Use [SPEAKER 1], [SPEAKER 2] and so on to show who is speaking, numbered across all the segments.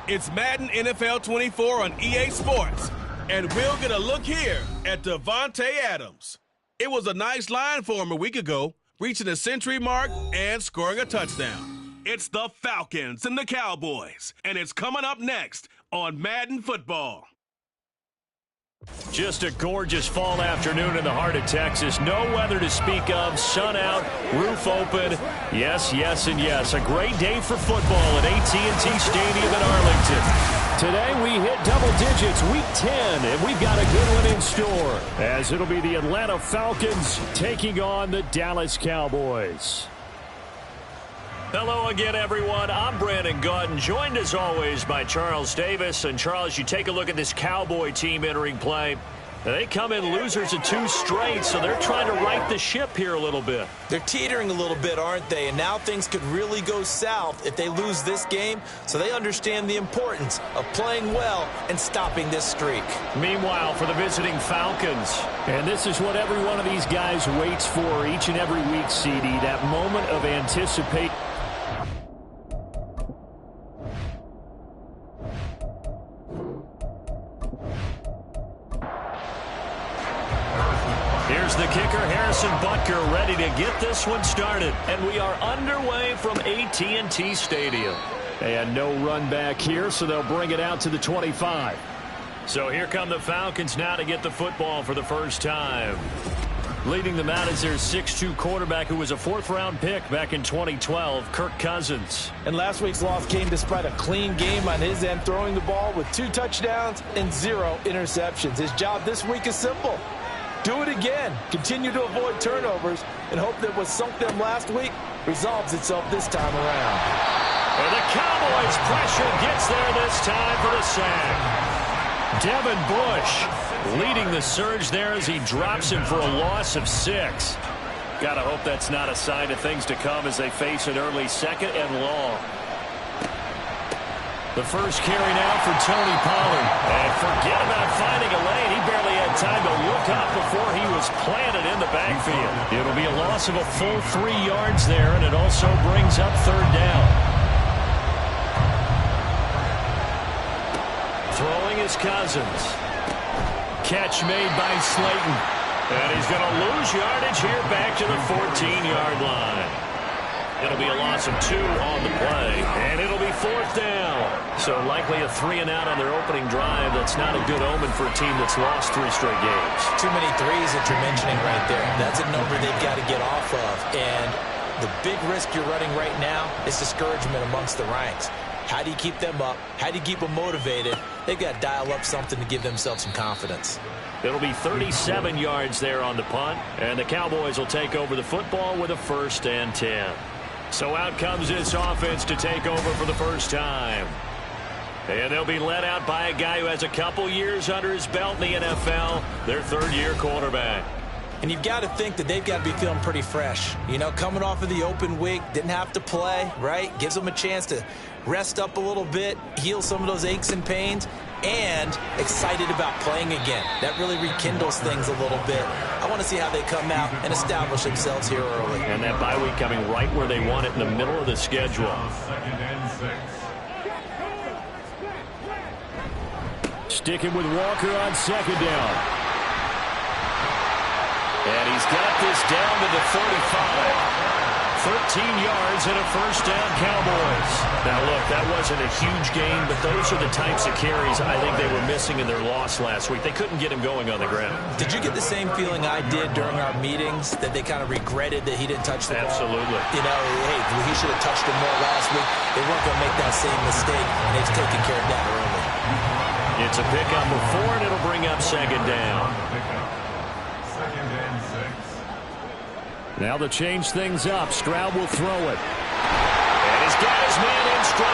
[SPEAKER 1] It's Madden NFL 24 on EA Sports, and we'll get a look here at Devontae Adams. It was a nice line for him a week ago, reaching the century mark and scoring a touchdown. It's the Falcons and the Cowboys, and it's coming up next on Madden Football.
[SPEAKER 2] Just a gorgeous fall afternoon in the heart of Texas. No weather to speak of. Sun out, roof open. Yes, yes, and yes. A great day for football at AT&T Stadium in Arlington. Today we hit double digits, week 10, and we've got a good one in store, as it'll be the Atlanta Falcons taking on the Dallas Cowboys. Hello again, everyone. I'm Brandon Gautin, joined as always by Charles Davis. And Charles, you take a look at this Cowboy team entering play. They come in losers of 2 straight, so they're trying to right the ship here a little bit.
[SPEAKER 3] They're teetering a little bit, aren't they? And now things could really go south if they lose this game, so they understand the importance of playing well and stopping this streak.
[SPEAKER 2] Meanwhile, for the visiting Falcons, and this is what every one of these guys waits for each and every week, CD, that moment of anticipation. Here's the kicker, Harrison Butker, ready to get this one started. And we are underway from AT&T Stadium. And no run back here, so they'll bring it out to the 25. So here come the Falcons now to get the football for the first time. Leading them out is their 6'2 quarterback who was a 4th-round pick back in 2012, Kirk Cousins.
[SPEAKER 3] And last week's loss came despite a clean game on his end, throwing the ball with 2 touchdowns and 0 interceptions. His job this week is simple. Do it again. Continue to avoid turnovers and hope that what sunk them last week resolves itself this time around.
[SPEAKER 2] And the Cowboys pressure gets there this time for the sack. Devin Bush leading the surge there as he drops him for a loss of 6. Gotta hope that's not a sign of things to come as they face an early 2nd and long. The first carry now for Tony Pollard. And forget about finding a lane. He barely had time to look up before he was planted in the backfield. It'll be a loss of a full 3 yards there, and it also brings up 3rd down. Throwing is Cousins. Catch made by Slayton. And he's going to lose yardage here back to the 14-yard line. It'll be a loss of 2 on the play, and it'll be 4th down. So likely a 3-and-out on their opening drive. That's not a good omen for a team that's lost 3 straight games.
[SPEAKER 3] Too many threes that you're mentioning right there. That's a number they've got to get off of. And the big risk you're running right now is discouragement amongst the ranks. How do you keep them up? How do you keep them motivated? They've got to dial up something to give themselves some confidence.
[SPEAKER 2] It'll be 37 yards there on the punt, and the Cowboys will take over the football with a 1st and 10. So out comes this offense to take over for the first time. And they'll be led out by a guy who has a couple years under his belt in the NFL, their 3rd-year quarterback.
[SPEAKER 3] And you've got to think that they've got to be feeling pretty fresh. You know, coming off of the open week, didn't have to play, right? Gives them a chance to rest up a little bit, heal some of those aches and pains, and excited about playing again. That really rekindles things a little bit. I want to see how they come out and establish themselves here early.
[SPEAKER 2] And that bye week coming right where they want it in the middle of the schedule. Sticking with Walker on 2nd down. And he's got this down to the 35. 13 yards and a 1st down, Cowboys. Now, look, that wasn't a huge gain, but those are the types of carries I think they were missing in their loss last week. They couldn't get him going on the ground.
[SPEAKER 3] Did you get the same feeling I did during our meetings, that they kind of regretted that he didn't touch the ball?
[SPEAKER 2] Absolutely.
[SPEAKER 3] You know, hey, he should have touched him more last week. They weren't going to make that same mistake, and they've taken care of that early.
[SPEAKER 2] It's a pick up of 4, and it'll bring up 2nd down. Now to change things up, Stroud will throw it. And he's got his man in stride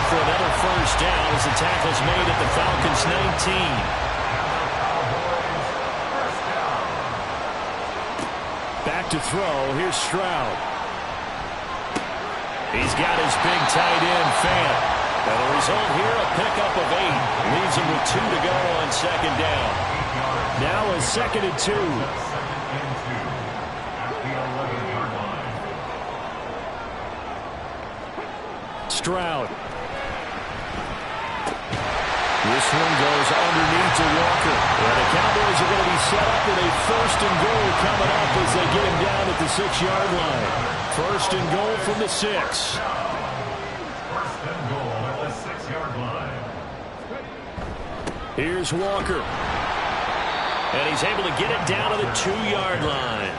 [SPEAKER 2] for another first down as the tackle's made at the Falcons 19. Back to throw. Here's Stroud. He's got his big tight end, Fant. And the result here, a pickup of 8. Leaves him with 2 to go on second down. Now a 2nd and 2. Stroud. This one goes underneath to Walker. And the Cowboys are going to be set up with a 1st and goal coming up as they get him down at the 6-yard line. 1st and goal from the 6.
[SPEAKER 4] 1st and goal at the 6-yard line.
[SPEAKER 2] Here's Walker. And he's able to get it down to the 2-yard line.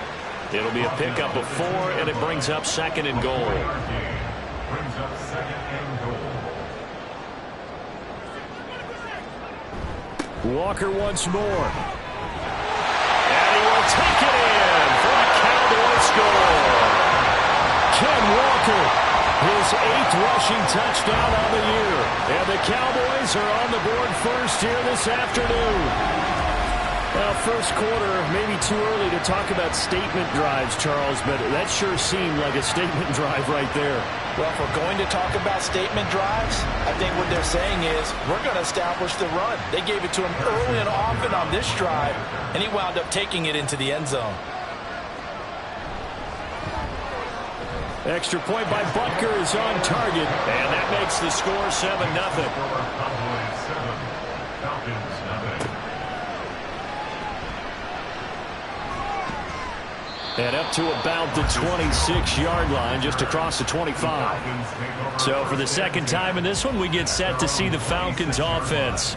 [SPEAKER 2] It'll be a pickup of 4, and it brings up 2nd and goal.
[SPEAKER 4] Brings up 2nd and goal.
[SPEAKER 2] Walker once more. And he will take it in for a Cowboy score. Ken Walker, his 8th rushing touchdown on the year. And the Cowboys are on the board first here this afternoon. Well, first quarter, maybe too early to talk about statement drives, Charles, but that sure seemed like a statement drive right there.
[SPEAKER 3] Well, if we're going to talk about statement drives, I think what they're saying is we're going to establish the run. They gave it to him early and often on this drive, and he wound up taking it into the end zone.
[SPEAKER 2] Extra point by Butker is on target, and that makes the score 7-0.
[SPEAKER 4] Cowboys 7, Falcons 0.
[SPEAKER 2] And up to about the 26-yard line, just across the 25. So for the second time in this one, we get set to see the Falcons offense.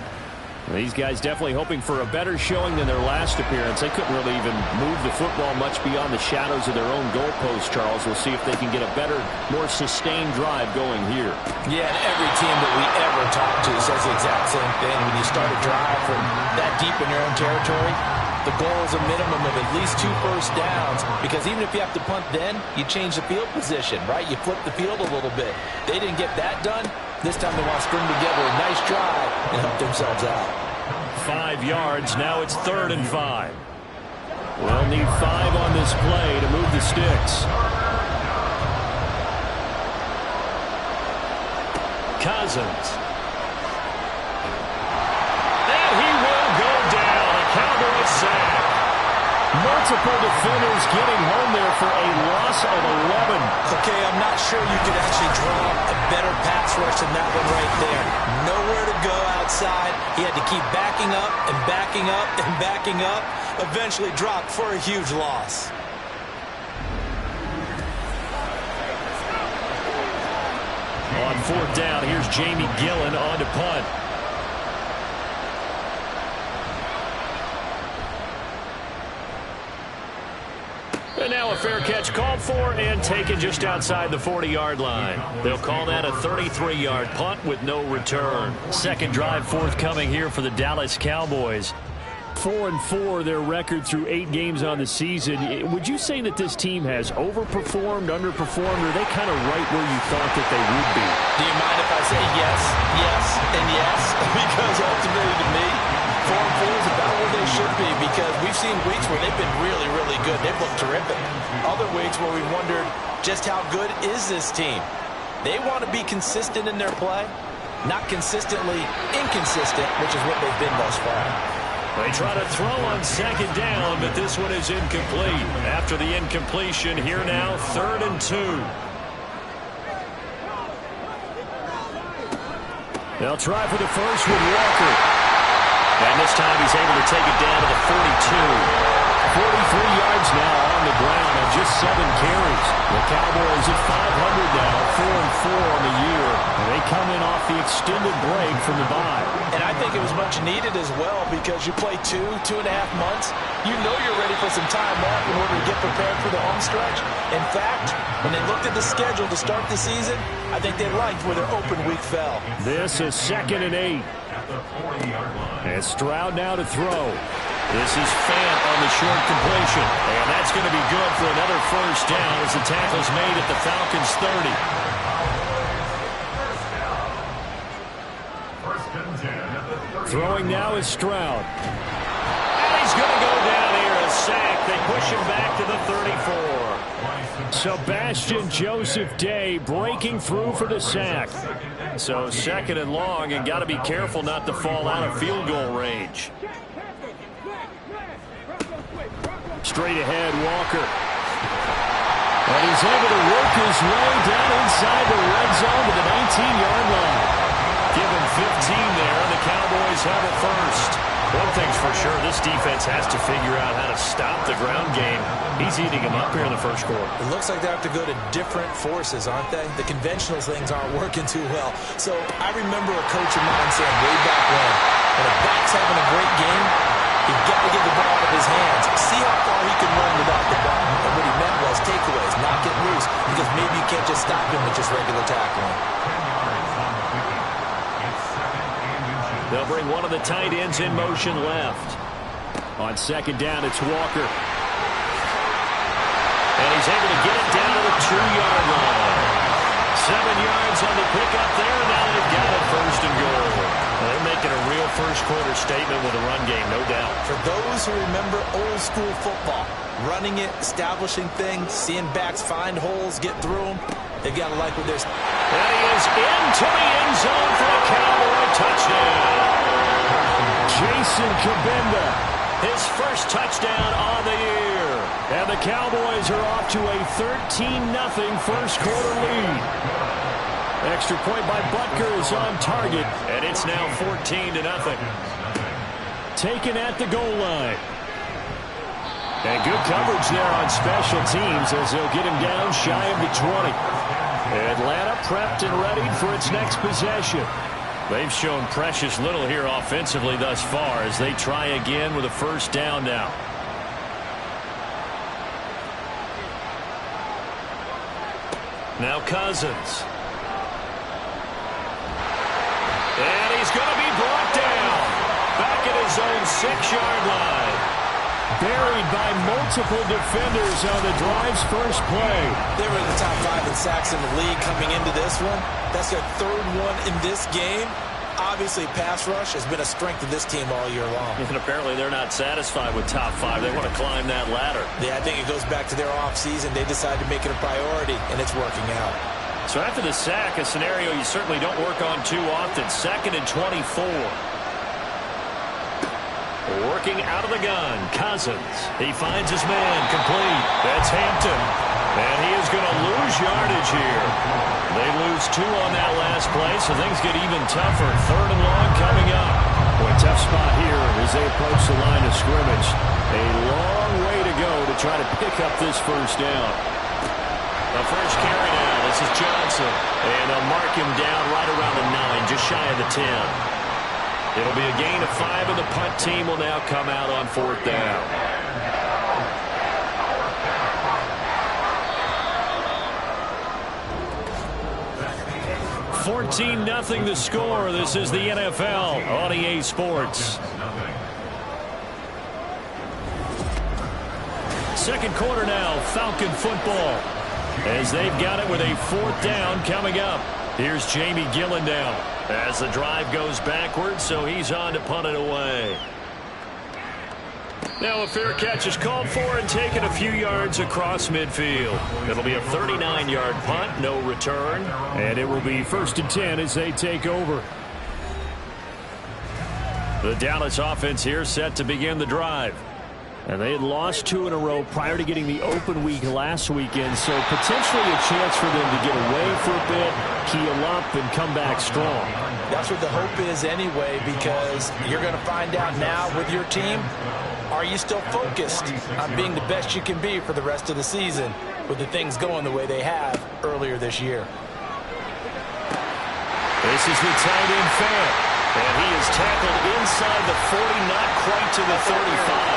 [SPEAKER 2] These guys definitely hoping for a better showing than their last appearance. They couldn't really even move the football much beyond the shadows of their own goalpost, Charles. We'll see if they can get a better, more sustained drive going here.
[SPEAKER 3] Yeah, and every team that we ever talk to says the exact same thing. When you start a drive from that deep in your own territory, the goal is a minimum of at least 2 first downs, because even if you have to punt then, you change the field position, right? You flip the field a little bit. They didn't get that done. This time they want to string together a nice drive and help themselves out.
[SPEAKER 2] 5 yards. Now it's 3rd and 5. We'll need 5 on this play to move the sticks. Cousins. And he will go down. A Cowboy sack. Multiple defenders getting home there for a loss of 11.
[SPEAKER 3] Okay, I'm not sure you could actually draw a better pass rush than that one right there. Nowhere to go outside. He had to keep backing up and backing up and backing up. Eventually dropped for a huge loss.
[SPEAKER 2] On 4th down, here's Jamie Gillen on to punt. And now a fair catch called for and taken just outside the 40-yard line. They'll call that a 33-yard punt with no return. Second drive forthcoming here for the Dallas Cowboys. 4-4 their record through 8 games on the season. Would you say that this team has overperformed, underperformed, or are they kind of right where you thought that they would be?
[SPEAKER 3] Do you mind if I say yes, yes, and yes? Because ultimately to me, 4-4 is about where they should be, because we've seen weeks where they've been really, really good. They've looked terrific. Other weeks where we wondered just how good is this team. They want to be consistent in their play, not consistently inconsistent, which is what they've been thus far.
[SPEAKER 2] They try to throw on second down, but this one is incomplete. After the incompletion, here now, 3rd and 2. They'll try for the first with Walker. And this time he's able to take it down to the 42. 43 yards now on the ground on just 7 carries. The Cowboys at 500 now, 4-4 on the year. And they come in off the extended break from the bye.
[SPEAKER 3] And I think it was much needed as well, because you play 2.5 months. You know you're ready for some time off in order to get prepared for the home stretch. In fact, when they looked at the schedule to start the season, I think they liked where their open week fell.
[SPEAKER 2] This is 2nd and 8.
[SPEAKER 4] At the 40-yard line.
[SPEAKER 2] And Stroud now to throw. This is Fant on the short completion. And that's going to be good for another first down as the tackle's made at the Falcons 30. Throwing now is Stroud. And he's going to go down here, a sack. They push him back to the 34. Sebastian Joseph Day breaking through for the sack. So 2nd and long, and got to be careful not to fall out of field goal range. Straight ahead, Walker. And he's able to work his way down inside the red zone to the 19-yard line. Give him 15 there, and the Cowboys have it first. One thing's for sure, this defense has to figure out how to stop the ground game. He's eating them up here in the first quarter.
[SPEAKER 3] It looks like they have to go to different forces, aren't they? The conventional things aren't working too well. So I remember a coach of mine saying way back when a back's having a great game, you've got to get the ball out of his hands. See how far he can run without the ball. And what he meant was takeaways, not get loose, because maybe you can't just stop him with just regular tackling.
[SPEAKER 2] They'll bring one of the tight ends in motion left. On 2nd down, it's Walker. And he's able to get it down to the 2-yard line. 7 yards on the pickup there, and now they've got it 1st and goal. They're making a real first-quarter statement with a run game, no doubt.
[SPEAKER 3] For those who remember old-school football, running it, establishing things, seeing backs find holes, get through them, they've got to like what they're...
[SPEAKER 2] And he is into the end zone for a Cowboy touchdown. Jason Kabinda, his first touchdown on the year. And the Cowboys are off to a 13-0 first-quarter lead. Extra point by Butker is on target, and it's now 14-0. Taken at the goal line. And good coverage there on special teams as they'll get him down shy of the 20. Atlanta prepped and ready for its next possession. They've shown precious little here offensively thus far as they try again with a first down now. Now Cousins. And he's going to be brought down. Back at his own 6-yard line. Buried by multiple defenders on the drive's first play.
[SPEAKER 3] They were in the top 5 in sacks in the league coming into this one. That's their 3rd one in this game. Obviously, pass rush has been a strength of this team all year long.
[SPEAKER 2] And apparently they're not satisfied with top 5. They want to climb that ladder.
[SPEAKER 3] Yeah, I think it goes back to their offseason. They decided to make it a priority, and it's working out.
[SPEAKER 2] So after the sack, a scenario you certainly don't work on too often. 2nd and 24. Working out of the gun, Cousins. He finds his man, complete. That's Hampton. And he is going to lose yardage here. They lose 2 on that last play, so things get even tougher. 3rd and long coming up. Boy, tough spot here as they approach the line of scrimmage. A long way to go to try to pick up this first down. The first carry now, this is Johnson. And they'll mark him down right around the 9, just shy of the 10. It'll be a gain of 5, and the punt team will now come out on 4th down. 14-0 the score. This is the NFL on EA Sports. Second quarter now, Falcon football. As they've got it with a 4th down coming up. Here's Jamie Gillen down. As the drive goes backwards, so he's on to punt it away. Now a fair catch is called for and taken a few yards across midfield. It'll be a 39-yard punt, no return. And it will be 1st and 10 as they take over. The Dallas offense here set to begin the drive. And they had lost 2 in a row prior to getting the open week last weekend, so potentially a chance for them to get away for a bit, heal up, and come back strong.
[SPEAKER 3] That's what the hope is anyway, because you're going to find out now with your team, are you still focused on being the best you can be for the rest of the season with the things going the way they have earlier this year?
[SPEAKER 2] This is the tight end Fant, and he is tackled inside the 40, not quite to the 35.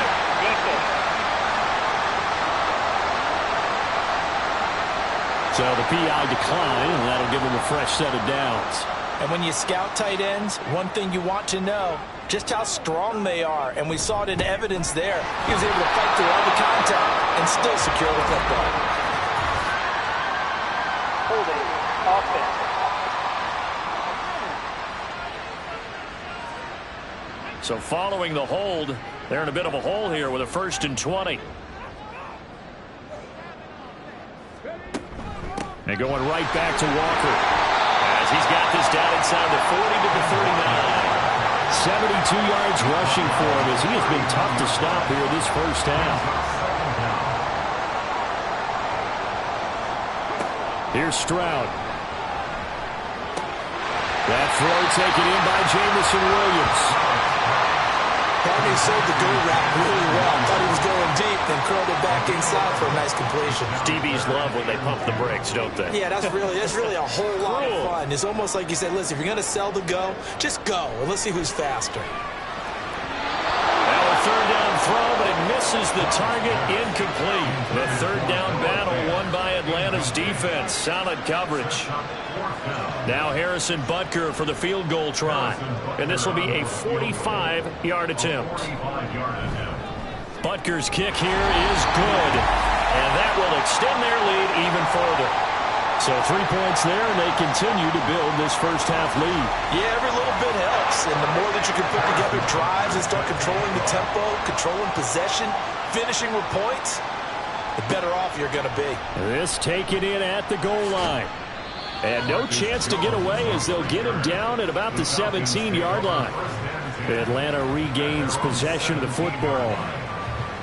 [SPEAKER 2] So the PI decline, and that'll give him a fresh set of downs.
[SPEAKER 3] And when you scout tight ends, one thing you want to know, just how strong they are. And we saw it in evidence there. He was able to fight through all the contact and still secure the football.
[SPEAKER 5] Holding offense.
[SPEAKER 2] So following the hold, they're in a bit of a hole here with a 1st and 20. And going right back to Walker as he's got this down inside the 40 to the 39. 72 yards rushing for him as he has been tough to stop here this first half. Here's Stroud. That throw taken in by Jamison Williams.
[SPEAKER 3] He sold the go route really well. Thought he was going deep, then curled it back inside for a nice completion.
[SPEAKER 2] DBs love when they pump the brakes, don't they?
[SPEAKER 3] Yeah, that's really a whole lot of fun. It's almost like you said, listen, if you're going to sell the go, just go, and let's see who's faster.
[SPEAKER 2] Now a 3rd down throw, but it misses the target, incomplete. The 3rd down battle won by Atlanta's defense. Solid coverage. Now Harrison Butker for the field goal try. And this will be a 45-yard attempt. Butker's kick here is good. And that will extend their lead even further. So 3 points there, and they continue to build this first half lead.
[SPEAKER 3] Yeah, every little bit helps. And the more that you can put together drives and start controlling the tempo, controlling possession, finishing with points, the better off you're going to be.
[SPEAKER 2] This taken in at the goal line. And no chance to get away as they'll get him down at about the 17-yard line. Atlanta regains possession of the football.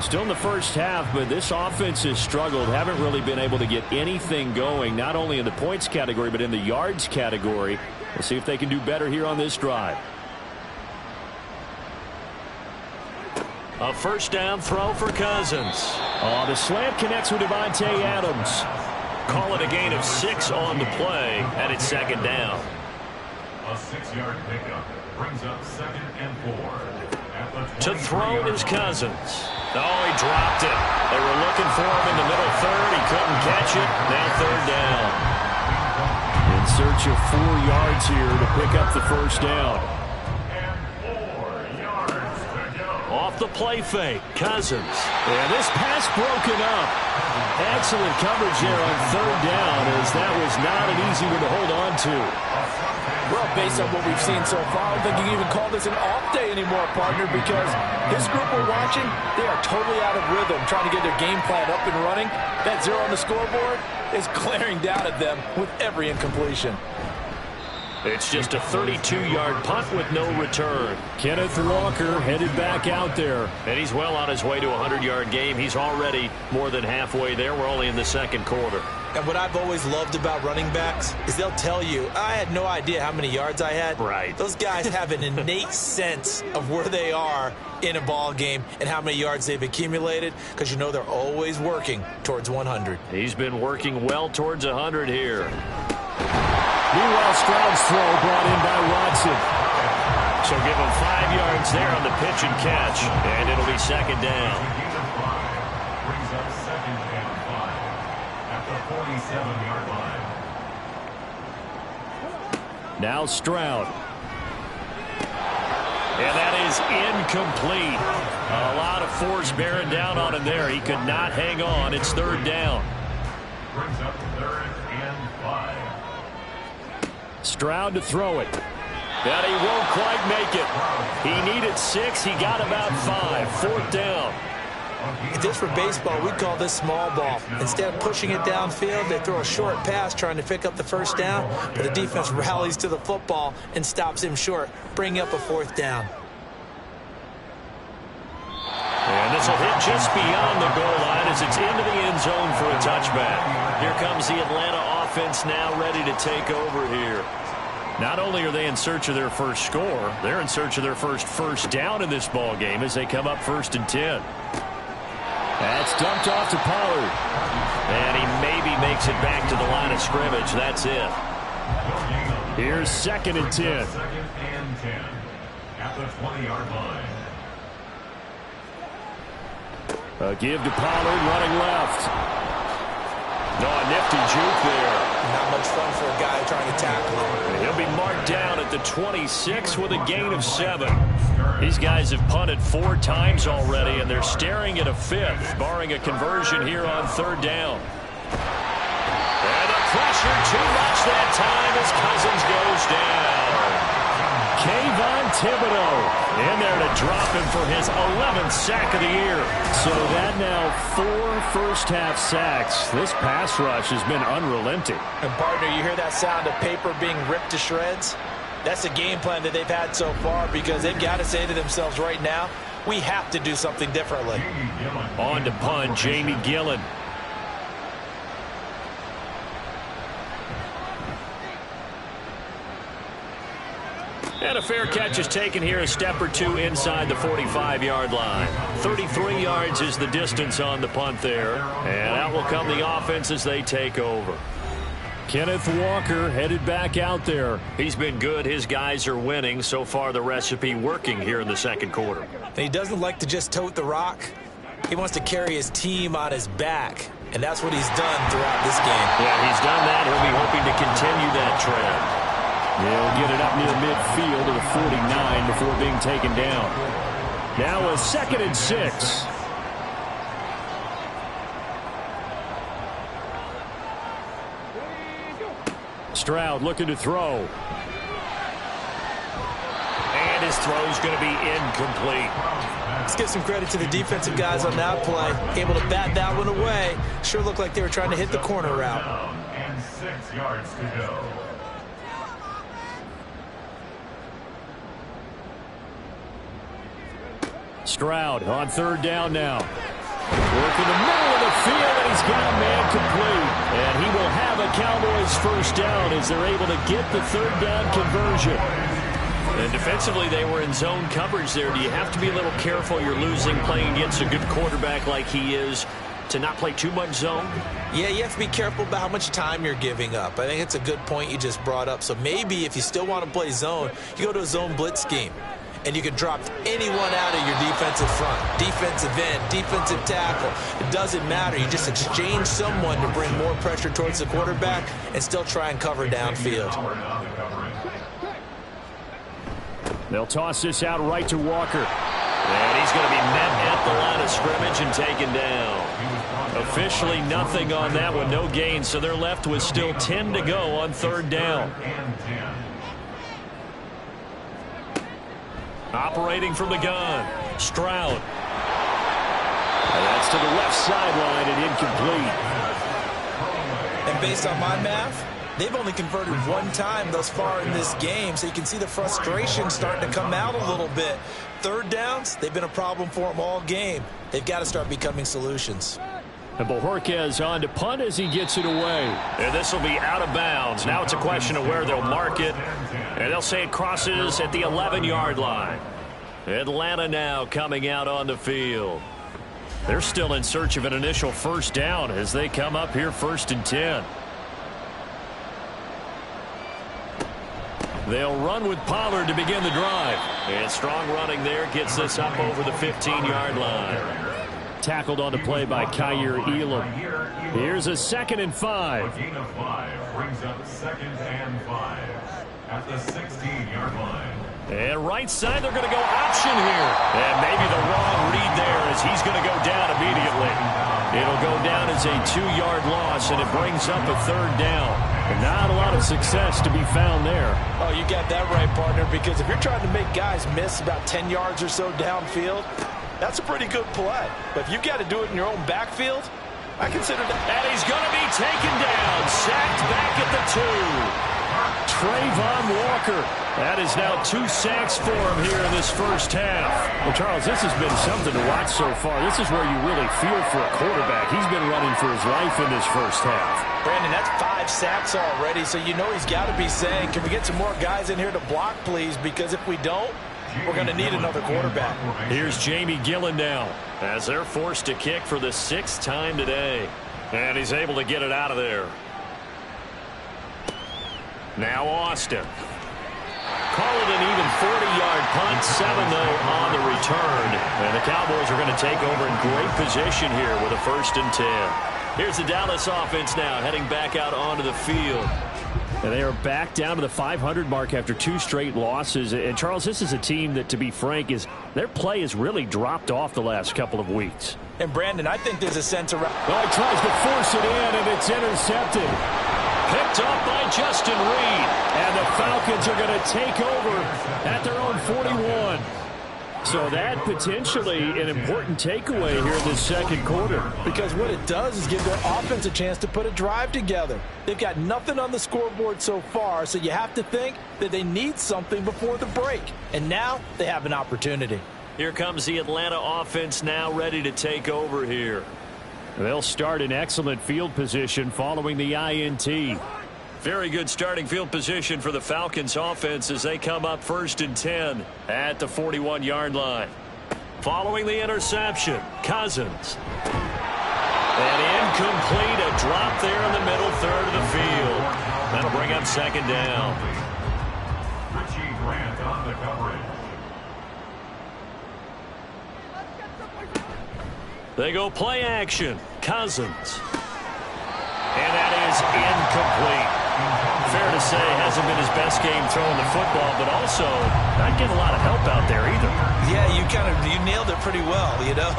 [SPEAKER 2] Still in the first half, but this offense has struggled. Haven't really been able to get anything going, not only in the points category, but in the yards category. We'll see if they can do better here on this drive. A 1st down throw for Cousins. Oh, the slam connects with Davante Adams. Call it a gain of 6 on the play, and it's 2nd down.
[SPEAKER 4] A 6-yard pickup brings up 2nd and 4.
[SPEAKER 2] To throw is Cousins. Oh, he dropped it. They were looking for him in the middle 3rd. He couldn't catch it. Now 3rd down. In search of 4 yards here to pick up the 1st down.
[SPEAKER 4] And 4 yards to go.
[SPEAKER 2] Off the play fake, Cousins. And this pass broken up. Excellent coverage there on 3rd down, as that was not an easy one to hold on to.
[SPEAKER 3] Well, based on what we've seen so far, I don't think you can even call this an off day anymore, partner, because this group we're watching, they are totally out of rhythm, trying to get their game plan up and running. That 0 on the scoreboard is glaring down at them with every incompletion.
[SPEAKER 2] It's just a 32-yard punt with no return. Kenneth Walker headed back out there. And he's well on his way to a 100-yard game. He's already more than halfway there. We're only in the 2nd quarter.
[SPEAKER 3] And what I've always loved about running backs is they'll tell you, I had no idea how many yards I had.
[SPEAKER 2] Right.
[SPEAKER 3] Those guys have an innate sense of where they are in a ball game and how many yards they've accumulated, because you know they're always working towards 100.
[SPEAKER 2] He's been working well towards 100 here. Meanwhile, Stroud's throw brought in by Watson. So give him 5 yards there on the pitch and catch, and it'll be 2nd down.
[SPEAKER 4] Brings up 2nd and 5 at the 47-yard line.
[SPEAKER 2] Now Stroud. And that is incomplete. A lot of force bearing down on him there. He could not hang on. It's 3rd down.
[SPEAKER 4] Brings up 3rd and 5.
[SPEAKER 2] Stroud to throw it. But he won't quite make it. He needed 6. He got about 5. 4th down.
[SPEAKER 3] If this were baseball, we'd call this small ball. Instead of pushing it downfield, they throw a short pass trying to pick up the 1st down, but the defense rallies to the football and stops him short, bringing up a 4th down.
[SPEAKER 2] And this will hit just beyond the goal line as it's into the end zone for a touchback. Here comes the Atlanta offense now ready to take over here. Not only are they in search of their first score, they're in search of their first down in this ball game as they come up 1st and 10. That's dumped off to Pollard. And he maybe makes it back to the line of scrimmage. That's it. Here's 2nd and 10.
[SPEAKER 4] 2nd and 10 at the 20-yard line.
[SPEAKER 2] A give to Pollard running left. No, a nifty juke there.
[SPEAKER 3] Not much fun for a guy trying to tackle him.
[SPEAKER 2] He'll be marked down at the 26 with a gain of 7. These guys have punted 4 times already, and they're staring at a 5th, barring a conversion here on 3rd down. And the pressure too much that time as Cousins goes down. Kayvon Thibodeau in there to drop him for his 11th sack of the year. So that now 4 first-half sacks. This pass rush has been unrelenting.
[SPEAKER 3] And, partner, you hear that sound of paper being ripped to shreds? That's the game plan that they've had so far, because they've got to say to themselves right now, we have to do something differently.
[SPEAKER 2] On to punt, Jamie Gillen. And a fair catch is taken here, a step or two inside the 45-yard line. 33 yards is the distance on the punt there. And out will come the offense as they take over. Kenneth Walker headed back out there. He's been good. His guys are winning. So far, the recipe working here in the second quarter.
[SPEAKER 3] And he doesn't like to just tote the rock. He wants to carry his team on his back. And that's what he's done throughout this game.
[SPEAKER 2] Yeah, he's done that. He'll be hoping to continue that trend. He'll get it up near midfield to the 49 before being taken down. Now a 2nd and 6. Stroud looking to throw. And his throw's going to be incomplete.
[SPEAKER 3] Let's give some credit to the defensive guys on that play. Able to bat that one away. Sure looked like they were trying to hit the corner route.
[SPEAKER 4] And 6 yards to go.
[SPEAKER 2] Stroud on 3rd down now. Working the middle of the field, and he's got a man complete. And he will have a Cowboys first down as they're able to get the 3rd down conversion. And defensively, they were in zone coverage there. Do you have to be a little careful? You're losing playing against a good quarterback like he is to not play too much zone?
[SPEAKER 3] Yeah, you have to be careful about how much time you're giving up. I think it's a good point you just brought up. So maybe if you still want to play zone, you go to a zone blitz scheme. And you can drop anyone out of your defensive front, defensive end, defensive tackle. It doesn't matter. You just exchange someone to bring more pressure towards the quarterback and still try and cover downfield.
[SPEAKER 2] They'll toss this out right to Walker. And he's going to be met at the line of scrimmage and taken down. Officially nothing on that one, no gain. So they're left with still 10 to go on 3rd down. Operating from the gun, Stroud. And that's to the left sideline and incomplete.
[SPEAKER 3] And based on my math, they've only converted 1 time thus far in this game, so you can see the frustration starting to come out a little bit. 3rd downs, they've been a problem for them all game. They've got to start becoming solutions.
[SPEAKER 2] And Bojorquez on to punt as he gets it away. And this will be out of bounds. Now it's a question of where they'll mark it. And they'll say it crosses at the 11-yard line. Atlanta now coming out on the field. They're still in search of an initial first down as they come up here 1st and 10. They'll run with Pollard to begin the drive. And strong running there gets this up over the 15-yard line. Tackled on the play by Kyer Elam. Here's a 2nd and 5.
[SPEAKER 4] A gain of 5 brings up 2nd and 5 at the 16-yard line.
[SPEAKER 2] And right side, they're going to go option here. And maybe the wrong read there as he's going to go down immediately. It'll go down as a 2-yard loss, and it brings up a 3rd down. And not a lot of success to be found there.
[SPEAKER 3] Oh, you got that right, partner, because if you're trying to make guys miss about 10 yards or so downfield, that's a pretty good play. But if you've got to do it in your own backfield, I consider that.
[SPEAKER 2] And he's going to be taken down, sacked back at the 2. Trayvon Walker. That is now 2 sacks for him here in this first half. Well, Charles, this has been something to watch so far. This is where you really feel for a quarterback. He's been running for his life in this first half.
[SPEAKER 3] Brandon, that's 5 sacks already, so you know he's got to be saying, can we get some more guys in here to block, please? Because if we don't, we're going to need another quarterback.
[SPEAKER 2] Here's Jamie Gillen now as they're forced to kick for the 6th time today. And he's able to get it out of there. Now Austin. Call it an even 40-yard punt, 7 though on the return. And the Cowboys are going to take over in great position here with a 1st and 10. Here's the Dallas offense now heading back out onto the field. And they are back down to the 500 mark after 2 straight losses. And, Charles, this is a team that, to be frank, their play has really dropped off the last couple of weeks.
[SPEAKER 3] And, Brandon, I think there's a sense around.
[SPEAKER 2] Oh, he tries to force it in, and it's intercepted. Picked up by Justin Reed. And the Falcons are going to take over at their own 41. So that potentially an important takeaway here in this second quarter.
[SPEAKER 3] Because what it does is give their offense a chance to put a drive together. They've got nothing on the scoreboard so far, so you have to think that they need something before the break. And now they have an opportunity.
[SPEAKER 2] Here comes the Atlanta offense now ready to take over here. They'll start in excellent field position following the INT. Very good starting field position for the Falcons offense as they come up 1st and 10 at the 41-yard line. Following the interception, Cousins. And incomplete, a drop there in the middle third of the field. That'll bring up 2nd down.
[SPEAKER 4] Richie Grant on the coverage.
[SPEAKER 2] They go play action. Cousins. And that is incomplete. Fair to say, hasn't been his best game throwing the football, but also not getting a lot of help out there either.
[SPEAKER 3] Yeah, you nailed it pretty well, you know.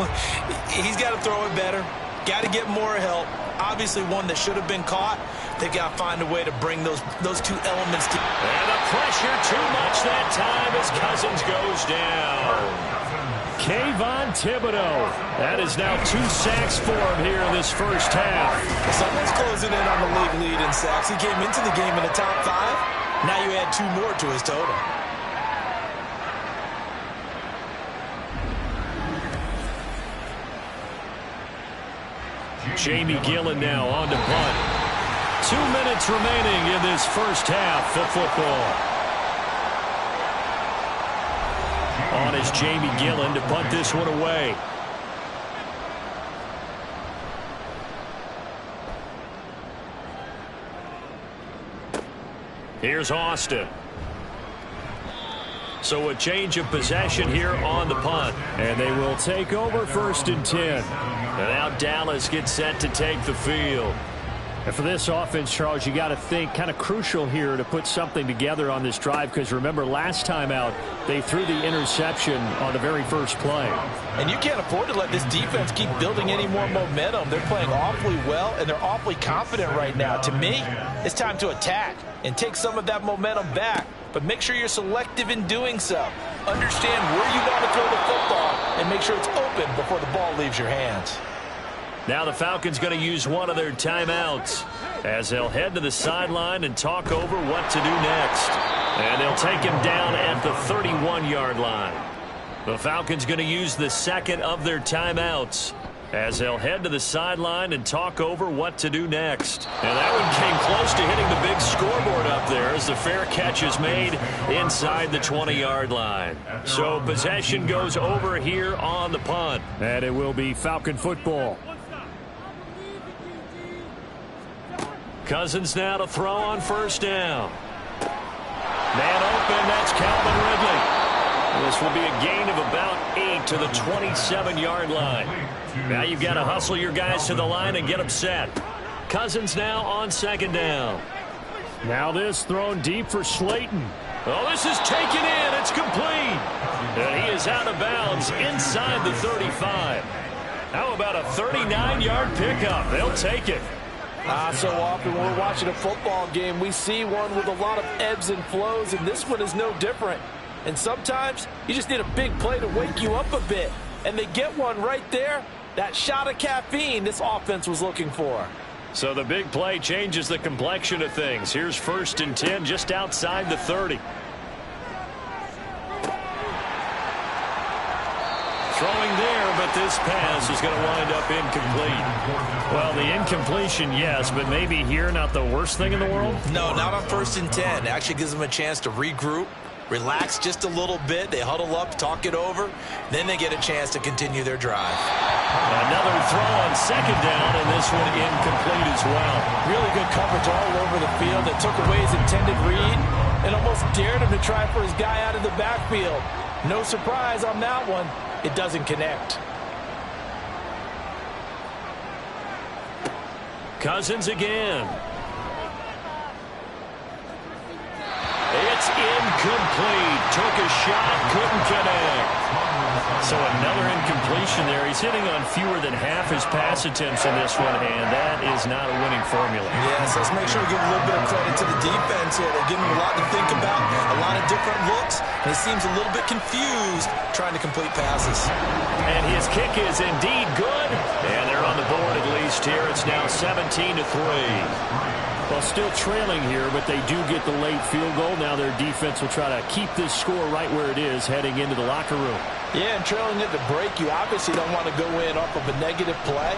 [SPEAKER 3] He's got to throw it better. Got to get more help. Obviously one that should have been caught. They've got to find a way to bring those two elements together.
[SPEAKER 2] And the pressure too much that time as Cousins goes down. Kayvon Thibodeau. That is now 2 sacks for him here in this first half.
[SPEAKER 3] Someone's closing in on the league lead in sacks. He came into the game in the top 5. Now you add 2 more to his total.
[SPEAKER 2] Jamie Gillen now on to punt. 2 minutes remaining in this first half of football. On is Jamie Gillen to punt this one away. Here's Austin. So a change of possession here on the punt. And they will take over 1st and 10. And now Dallas gets set to take the field. And for this offense, Charles, you got to think kind of crucial here to put something together on this drive, because remember last time out they threw the interception on the very first play.
[SPEAKER 3] And you can't afford to let this defense keep building any more momentum. They're playing awfully well and they're awfully confident right now. To me, it's time to attack and take some of that momentum back, but make sure you're selective in doing so. Understand where you want to throw the football and make sure it's open before the ball leaves your hands.
[SPEAKER 2] Now the Falcons going to use one of their timeouts as they'll head to the sideline and talk over what to do next. And they'll take him down at the 31-yard line. The Falcons going to use the second of their timeouts as they'll head to the sideline and talk over what to do next. And that one came close to hitting the big scoreboard up there as the fair catch is made inside the 20-yard line. So possession goes over here on the punt. And it will be Falcon football. Cousins now to throw on 1st down. Man open, that's Calvin Ridley. This will be a gain of about 8 to the 27-yard line. Now you've got to hustle your guys to the line and get them set. Cousins now on 2nd down. Now this thrown deep for Slayton. Oh, this is taken in. It's complete. And he is out of bounds inside the 35. How about a 39-yard pickup? They'll take it.
[SPEAKER 3] So often when we're watching a football game, we see one with a lot of ebbs and flows, and this one is no different. And sometimes you just need a big play to wake you up a bit. And they get one right there. That shot of caffeine this offense was looking for.
[SPEAKER 2] So the big play changes the complexion of things. Here's 1st and 10 just outside the 30. Throwing there, but this pass is going to wind up incomplete. Well, the incompletion, yes, but maybe here not the worst thing in the world?
[SPEAKER 3] No, not on 1st and 10. It actually gives them a chance to regroup, relax just a little bit. They huddle up, talk it over. Then they get a chance to continue their drive.
[SPEAKER 2] Another throw on 2nd down, and this one incomplete as well.
[SPEAKER 3] Really good coverage all over the field. That took away his intended read and almost dared him to try for his guy out of the backfield. No surprise on that one. It doesn't connect.
[SPEAKER 2] Cousins again. It's incomplete. Took a shot, couldn't connect. So another incompletion there. He's hitting on fewer than half his pass attempts in this one, and that is not a winning formula.
[SPEAKER 3] Yes, let's make sure we give a little bit of credit to the defense here. They're giving him a lot to think about, a lot of different looks, and he seems a little bit confused trying to complete passes.
[SPEAKER 2] And his kick is indeed good, and they're on the board at least here. It's now 17-3. Well, still trailing here, but they do get the late field goal. Now their defense will try to keep this score right where it is heading into the locker room.
[SPEAKER 3] Yeah, and trailing at the break, you obviously don't want to go in off of a negative play.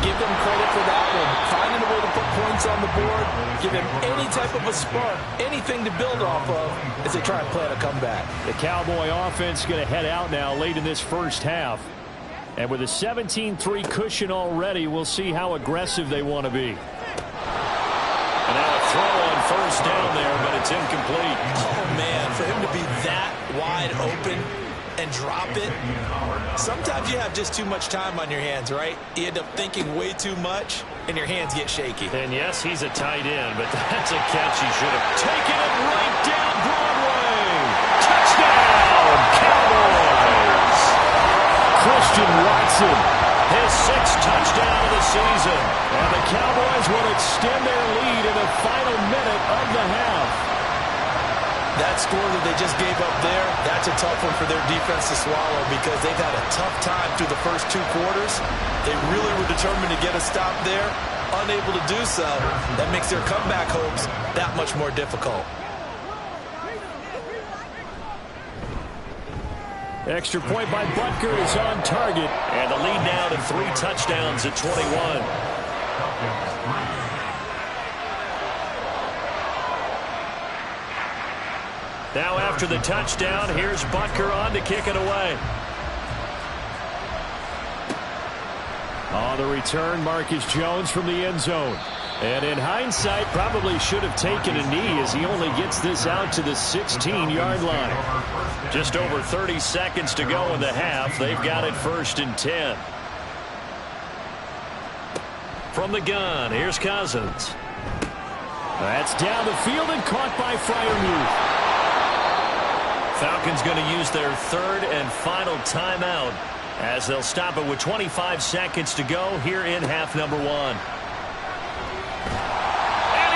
[SPEAKER 3] Give them credit for that one. Finding a way to put points on the board, give them any type of a spark, anything to build off of as they try and plan a comeback.
[SPEAKER 2] The Cowboy offense is going to head out now late in this first half. And with a 17-3 cushion already, we'll see how aggressive they want to be. And now a throw on first down there, but it's incomplete.
[SPEAKER 3] Oh, man, for him to be that wide open and drop it. Sometimes you have just too much time on your hands, right? You end up thinking way too much, and your hands get shaky.
[SPEAKER 2] And yes, he's a tight end, but that's a catch he should have taken it right down Broadway. Touchdown, Cowboys! Christian Watson, his 6th touchdown of the season. And the Cowboys will extend their lead in the final minute of the half.
[SPEAKER 3] That score that they just gave up there, that's a tough one for their defense to swallow because they've had a tough time through the first 2 quarters. They really were determined to get a stop there, unable to do so. That makes their comeback hopes that much more difficult.
[SPEAKER 2] Extra point by Butker is on target. And the lead now to 3 touchdowns at 21. Now after the touchdown, here's Butker on to kick it away. On the return, Marcus Jones from the end zone. And in hindsight, probably should have taken a knee as he only gets this out to the 16-yard line. Just over 30 seconds to go in the half. They've got it 1st and 10. From the gun, here's Cousins. That's down the field and caught by Freiermuth. Falcons going to use their 3rd and final timeout as they'll stop it with 25 seconds to go here in half number 1. And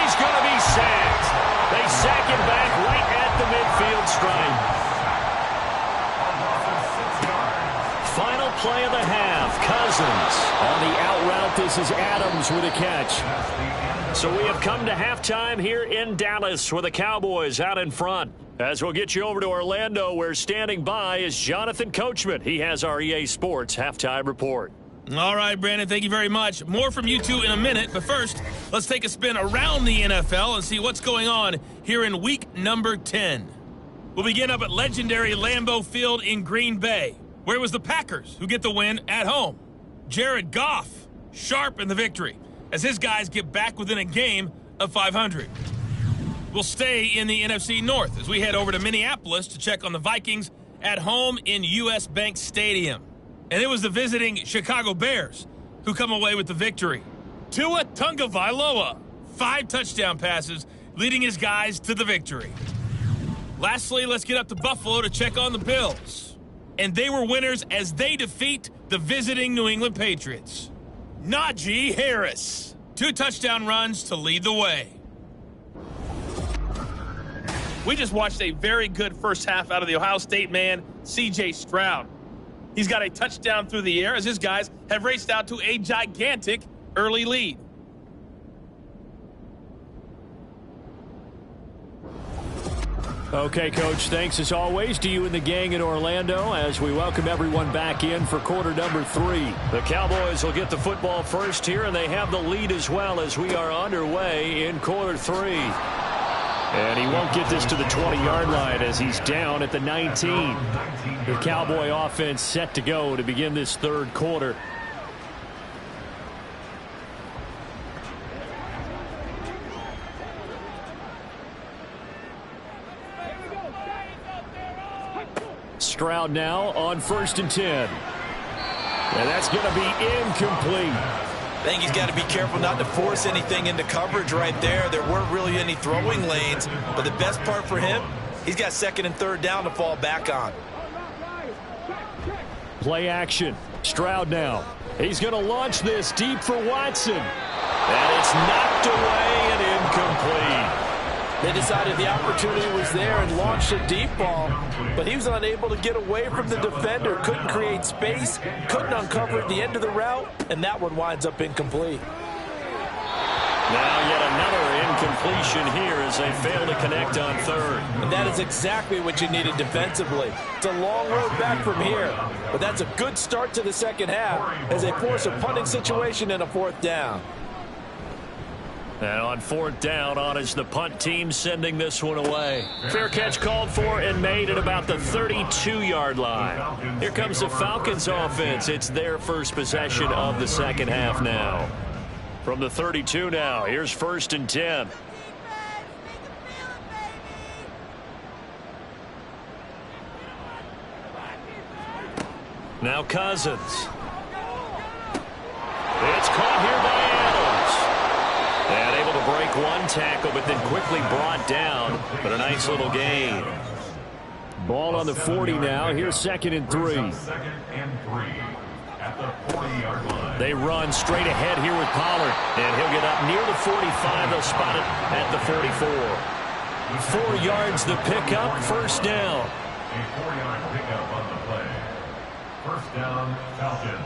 [SPEAKER 2] he's going to be sacked. They sack him back right at the midfield stripe. Final play of the half. Cousins on the out route. This is Adams with a catch. So we have come to halftime here in Dallas with the Cowboys out in front. As we'll get you over to Orlando, where standing by is Jonathan Coachman. He has our EA Sports halftime report.
[SPEAKER 5] All right, Brandon, thank you very much. More from you two in a minute, but first, let's take a spin around the NFL and see what's going on here in week number 10. We'll begin up at legendary Lambeau Field in Green Bay, where it was the Packers who get the win at home. Jared Goff, sharp in the victory, as his guys get back within a game of 500. We'll stay in the NFC North as we head over to Minneapolis to check on the Vikings at home in U.S. Bank Stadium. And it was the visiting Chicago Bears who come away with the victory. Tua Tagovailoa, 5 touchdown passes, leading his guys to the victory. Lastly, let's get up to Buffalo to check on the Bills. And they were winners as they defeat the visiting New England Patriots. Najee Harris, 2 touchdown runs to lead the way. We just watched a very good first half out of the Ohio State man, C.J. Stroud. He's got a touchdown through the air as his guys have raced out to a gigantic early lead.
[SPEAKER 2] Okay, Coach, thanks as always to you and the gang in Orlando as we welcome everyone back in for quarter number 3. The Cowboys will get the football first here, and they have the lead as well as we are underway in quarter 3. And he won't get this to the 20-yard line as he's down at the 19. The Cowboy offense set to go to begin this 3rd quarter. Stroud now on 1st and 10. And that's going to be incomplete.
[SPEAKER 3] I think he's got to be careful not to force anything into coverage right there. There weren't really any throwing lanes, but the best part for him, he's got second and third down to fall back on.
[SPEAKER 2] Play action. Stroud now. He's going to launch this deep for Watson. And it's knocked away and incomplete.
[SPEAKER 3] They decided the opportunity was there and launched a deep ball, but he was unable to get away from the defender, couldn't create space, couldn't uncover the end of the route, and that one winds up incomplete.
[SPEAKER 2] Now yet another incompletion here as they fail to connect on third.
[SPEAKER 3] And that is exactly what you needed defensively. It's a long road back from here, but that's a good start to the second half as they force a punting situation and a fourth down.
[SPEAKER 2] And on fourth down, on is the punt team sending this one away. Fair catch called for and made at about the 32-yard line. Here comes the Falcons offense. It's their first possession of the second half now. From the 32 now, here's 1st and 10. Now Cousins. It's caught here by Adams. And able to break one tackle, but then quickly brought down. But a nice little gain. Ball on the 40 now. Here's 2nd and 3.
[SPEAKER 4] At the 40-yard line.
[SPEAKER 2] They run straight ahead here with Pollard. And he'll get up near the 45. They'll spot it at the 44. 4 yards the pickup. 1st down.
[SPEAKER 4] A 4-yard pickup on the play. 1st down, Falcons.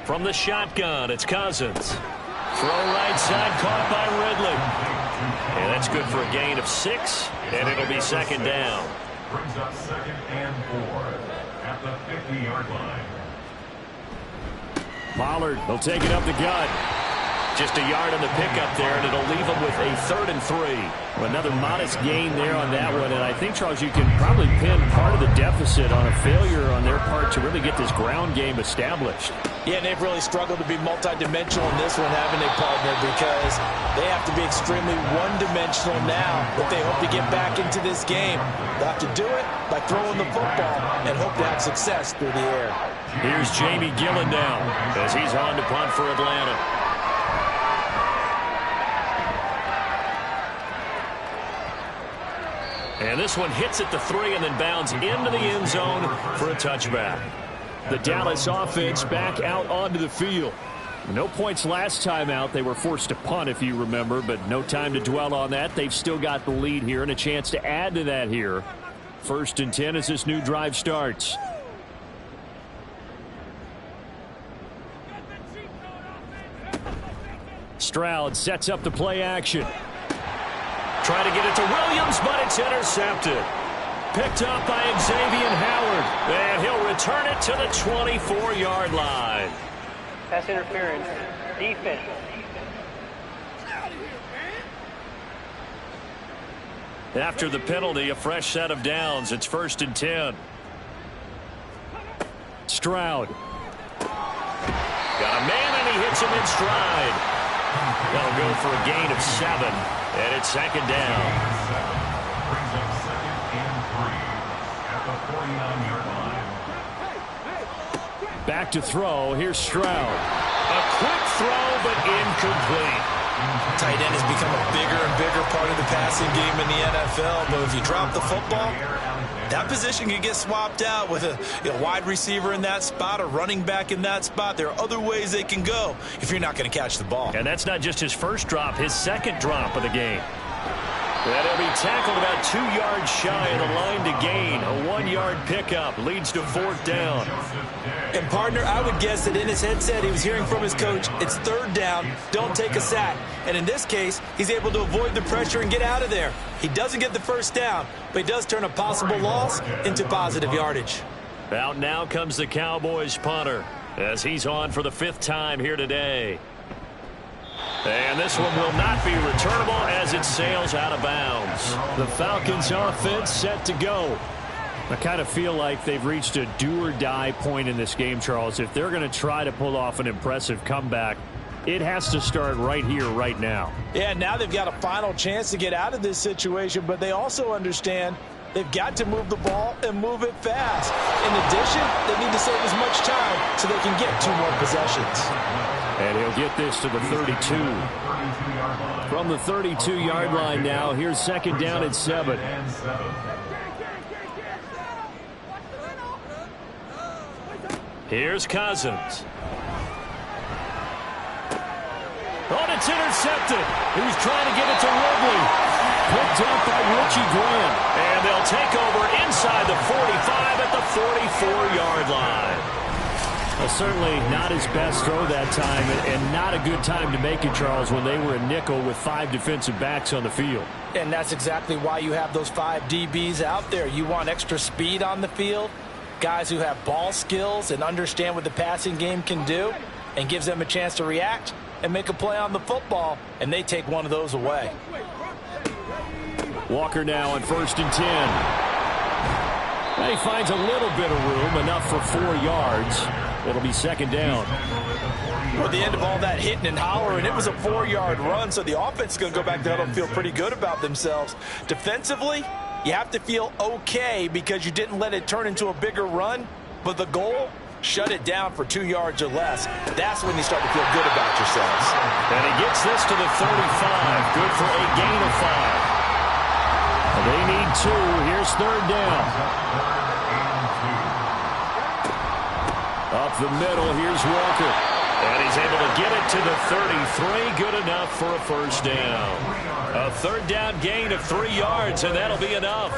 [SPEAKER 2] From the shotgun, it's Cousins. Throw right side, caught by Ridley. And that's good for a gain of 6, and it'll be 2nd down.
[SPEAKER 4] Brings up 2nd and 4 at the 50-yard line.
[SPEAKER 2] Pollard will take it up the gut. Just a yard on the pickup there, and it'll leave them with a 3rd and 3.
[SPEAKER 6] Another modest gain there on that one, and I think, Charles, you can probably pin part of the deficit on a failure on their part to really get this ground game established.
[SPEAKER 3] Yeah, and they've really struggled to be multidimensional in this one, haven't they, partner? Because they have to be extremely one-dimensional now if they hope to get back into this game. They'll have to do it by throwing the football and hope to have success through the air.
[SPEAKER 2] Here's Jamie Gillen now as he's on to punt for Atlanta. And this one hits at the 3 and then bounds into the end zone for a touchback. The Dallas offense back out onto the field. No points last time out. They were forced to punt, if you remember, but no time to dwell on that. They've still got the lead here and a chance to add to that here. 1st and 10 as this new drive starts. Stroud sets up the play action. Trying to get it to Williams, but it's intercepted. Picked up by Xavier Howard. And he'll return it to the 24-yard line.
[SPEAKER 7] Pass interference. Defense.
[SPEAKER 2] After the penalty, a fresh set of downs. It's 1st and 10. Stroud. Got a man, and he hits him in stride. That'll go for a gain of 7, and it's 2nd down.
[SPEAKER 4] Brings up 2nd and 3 at the 49-yard line.
[SPEAKER 2] Back to throw. Here's Stroud. A quick throw, but incomplete.
[SPEAKER 3] Tight end has become a bigger and bigger part of the passing game in the NFL, but if you drop the football, that position can get swapped out with a wide receiver in that spot, a running back in that spot. There are other ways they can go if you're not going to catch the ball.
[SPEAKER 2] And that's not just his first drop, his 2nd drop of the game. And he'll be tackled about 2 yards shy of the line to gain. A 1-yard pickup leads to 4th down.
[SPEAKER 3] And, partner, I would guess that in his headset he was hearing from his coach, it's 3rd down, don't take a sack. And in this case, he's able to avoid the pressure and get out of there. He doesn't get the 1st down, but he does turn a possible loss into positive yardage.
[SPEAKER 2] Out now comes the Cowboys punter as he's on for the 5th time here today. And this one will not be returnable as it sails out of bounds.
[SPEAKER 6] The Falcons offense set to go. I kind of feel like they've reached a do-or-die point in this game, Charles. If they're going to try to pull off an impressive comeback, it has to start right here, right now.
[SPEAKER 3] Yeah, now they've got a final chance to get out of this situation, but they also understand they've got to move the ball and move it fast. In addition, they need to save as much time so they can get 2 more possessions.
[SPEAKER 6] And he'll get this to the 32. From the 32-yard line now, here's second down and 7.
[SPEAKER 2] Here's Cousins. Oh, and it's intercepted. He was trying to get it to Woodley. Picked up by Richie Grant. And they'll take over inside the 45 at the 44-yard line.
[SPEAKER 6] Well, certainly not his best throw that time, and not a good time to make it, Charles, when they were a nickel with 5 defensive backs on the field.
[SPEAKER 3] And that's exactly why you have those 5 DBs out there. You want extra speed on the field, guys who have ball skills and understand what the passing game can do, and gives them a chance to react and make a play on the football, and they take one of those away.
[SPEAKER 6] Walker now on 1st and 10. Well, he finds a little bit of room, enough for 4 yards. It'll be second down.
[SPEAKER 3] At the end of all that hitting and hollering, it was a 4-yard run, so the offense is going to go back there and feel pretty good about themselves. Defensively, you have to feel okay because you didn't let it turn into a bigger run, but the goal, shut it down for 2 yards or less. That's when you start to feel good about yourselves.
[SPEAKER 2] And he gets this to the 35. Good for a gain of 5.
[SPEAKER 6] They need 2. Here's third down. Up the middle, here's Walker.
[SPEAKER 2] And he's able to get it to the 33. Good enough for a first down. A third down gain of 3 yards, and that'll be enough.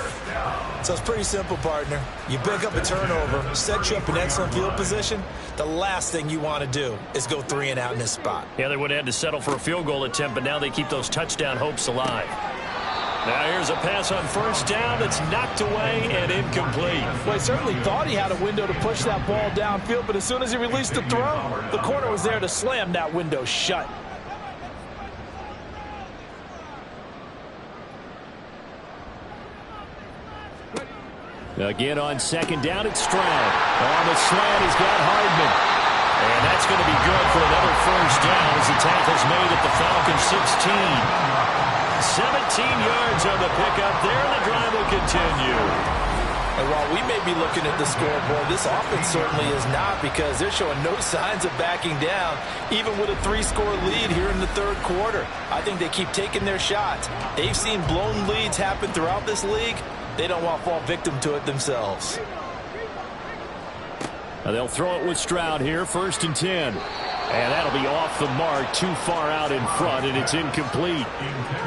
[SPEAKER 3] So it's pretty simple, partner. You pick up a turnover, set you up in excellent field position. The last thing you want to do is go 3 and out in this spot.
[SPEAKER 2] Yeah, they would have had to settle for a field goal attempt, but now they keep those touchdown hopes alive. Now here's a pass on first down that's knocked away and incomplete.
[SPEAKER 3] Well, he certainly thought he had a window to push that ball downfield, but as soon as he released the throw, the corner was there to slam that window shut.
[SPEAKER 6] Again on second down, it's Stroud. On the slant, he's got Hardman.
[SPEAKER 2] And that's going to be good for another first down as the tackle's made at the Falcons 16. 17 yards on the pickup there, and the drive will continue.
[SPEAKER 3] And while we may be looking at the scoreboard, this offense certainly is not, because they're showing no signs of backing down, even with a 3-score lead here in the third quarter. I think they keep taking their shots. They've seen blown leads happen throughout this league. They don't want to fall victim to it themselves.
[SPEAKER 6] They'll throw it with Stroud here, 1st and 10. And that'll be off the mark, too far out in front, and it's incomplete.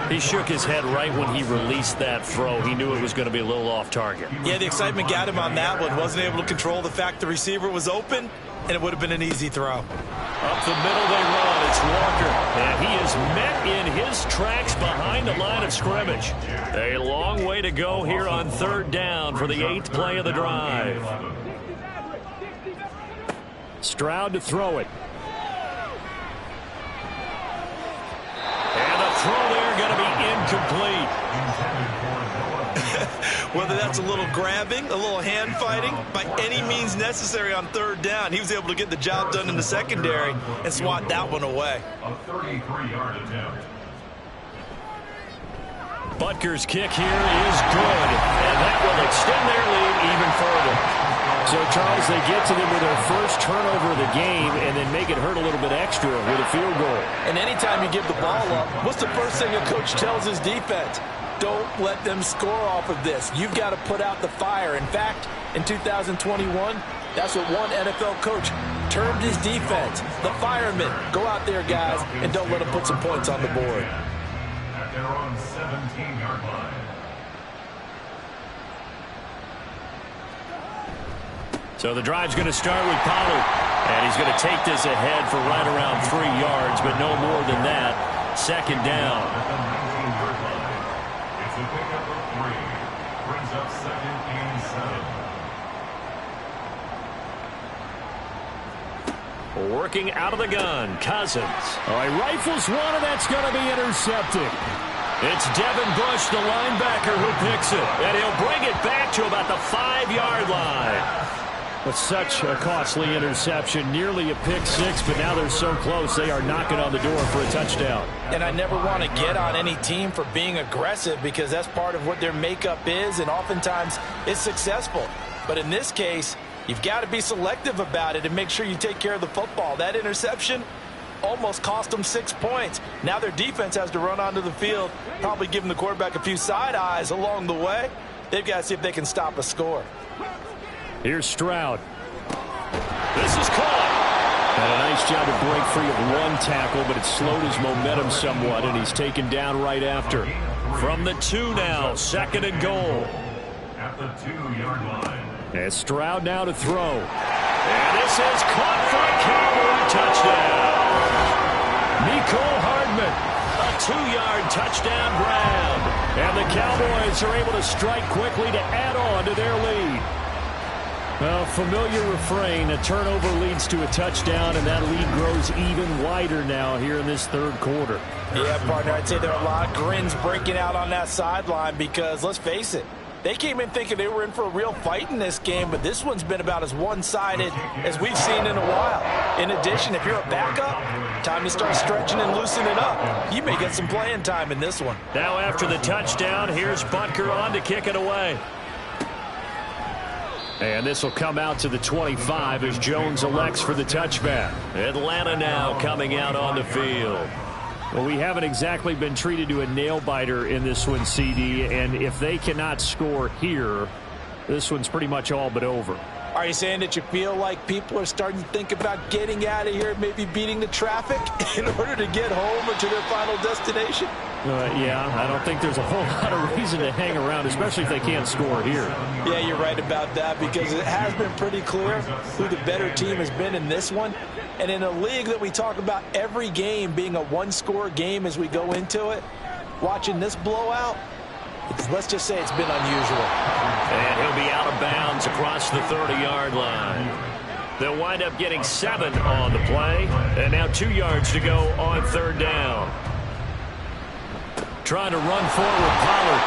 [SPEAKER 2] He shook his head right when he released that throw. He knew it was going to be a little off target.
[SPEAKER 3] Yeah, the excitement got him on that one. Wasn't able to control the fact the receiver was open, and it would have been an easy throw.
[SPEAKER 2] Up the middle they run. It's Walker. And he is met in his tracks behind the line of scrimmage. A long way to go here on third down for the 8th play of the drive.
[SPEAKER 6] Stroud to throw it.
[SPEAKER 2] And the throw there going to be incomplete.
[SPEAKER 3] Whether that's a little grabbing, a little hand fighting, by any means necessary on third down, he was able to get the job done in the secondary and swat that one away.
[SPEAKER 4] A 33-yard attempt.
[SPEAKER 2] Butker's kick here is good, and that will extend their lead even further.
[SPEAKER 6] So, Charles, they get to them with their first turnover of the game and then make it hurt a little bit extra with a field goal.
[SPEAKER 3] And anytime you give the ball up, what's the first thing a coach tells his defense? Don't let them score off of this. You've got to put out the fire. In fact, in 2021, that's what one NFL coach termed his defense. The firemen. Go out there, guys, and don't let them put some points on the board.
[SPEAKER 4] At their own 17-yard line.
[SPEAKER 2] So the drive's going to start with Pollard. And he's going to take this ahead for right around 3 yards, but no more than that. Second down.
[SPEAKER 4] At the 19-yard line. It's a pickup of 3. Brings up 2nd and 7.
[SPEAKER 2] Working out of the gun, Cousins.
[SPEAKER 6] All right, rifles one, and that's going to be intercepted.
[SPEAKER 2] It's Devin Bush, the linebacker, who picks it. And he'll bring it back to about the 5-yard line.
[SPEAKER 6] But such a costly interception, nearly a pick six, but now they're so close they are knocking on the door for a touchdown.
[SPEAKER 3] And I never want to get on any team for being aggressive, because that's part of what their makeup is, and oftentimes it's successful. But in this case, you've got to be selective about it and make sure you take care of the football. That interception, almost cost them 6 points. Now their defense has to run onto the field, probably giving the quarterback a few side eyes along the way. They've got to see if they can stop a score.
[SPEAKER 6] Here's Stroud. This is caught. And a nice job to break free of one tackle, but it slowed his momentum somewhat, and he's taken down right after.
[SPEAKER 2] From the 2 now, 2nd and goal.
[SPEAKER 4] At the 2-yard line.
[SPEAKER 6] And Stroud now to throw.
[SPEAKER 2] And this is caught for a Cowboy touchdown.
[SPEAKER 6] Mecole Hardman.
[SPEAKER 2] A 2-yard touchdown grab.
[SPEAKER 6] And the Cowboys are able to strike quickly to add on to their lead. Well, familiar refrain, a turnover leads to a touchdown, and that lead grows even wider now here in this third quarter.
[SPEAKER 3] Yeah, partner, I'd say there are a lot of grins breaking out on that sideline because, let's face it, they came in thinking they were in for a real fight in this game, but this one's been about as one-sided as we've seen in a while. In addition, if you're a backup, time to start stretching and loosening up. You may get some playing time in this one.
[SPEAKER 2] Now after the touchdown, here's Butker on to kick it away.
[SPEAKER 6] And this will come out to the 25 as Jones elects for the touchback.
[SPEAKER 2] Atlanta now coming out on the field.
[SPEAKER 6] Well, we haven't exactly been treated to a nail-biter in this one, CD, and if they cannot score here, this one's pretty much all but over.
[SPEAKER 3] Are you saying that you feel like people are starting to think about getting out of here, maybe beating the traffic in order to get home or to their final destination?
[SPEAKER 6] Yeah, I don't think there's a whole lot of reason to hang around, especially if they can't score here.
[SPEAKER 3] Yeah, you're right about that because it has been pretty clear who the better team has been in this one. And in a league that we talk about every game being a one-score game as we go into it, watching this blowout, let's just say it's been unusual.
[SPEAKER 2] And he'll be out of bounds across the 30-yard line. They'll wind up getting 7 on the play. And now 2 yards to go on 3rd down. Trying to run forward, Pollard.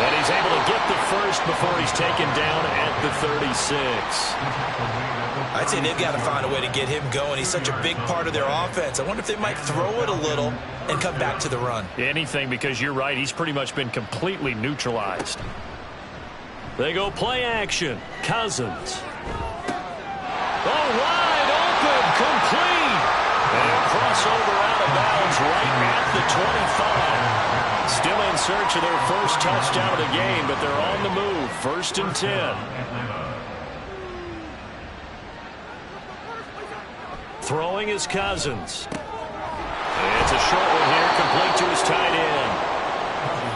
[SPEAKER 2] And he's able to get the first before he's taken down at the 36.
[SPEAKER 3] I'd say they've got to find a way to get him going. He's such a big part of their offense. I wonder if they might throw it a little and come back to the run.
[SPEAKER 6] Anything, because you're right. He's pretty much been completely neutralized.
[SPEAKER 2] They go play action. Cousins. Oh, wide open, complete. And crossover out of bounds right at the 25. Still in search of their first touchdown of the game, but they're on the move. 1st and 10. Throwing is Cousins. It's a short one here, complete to his tight end.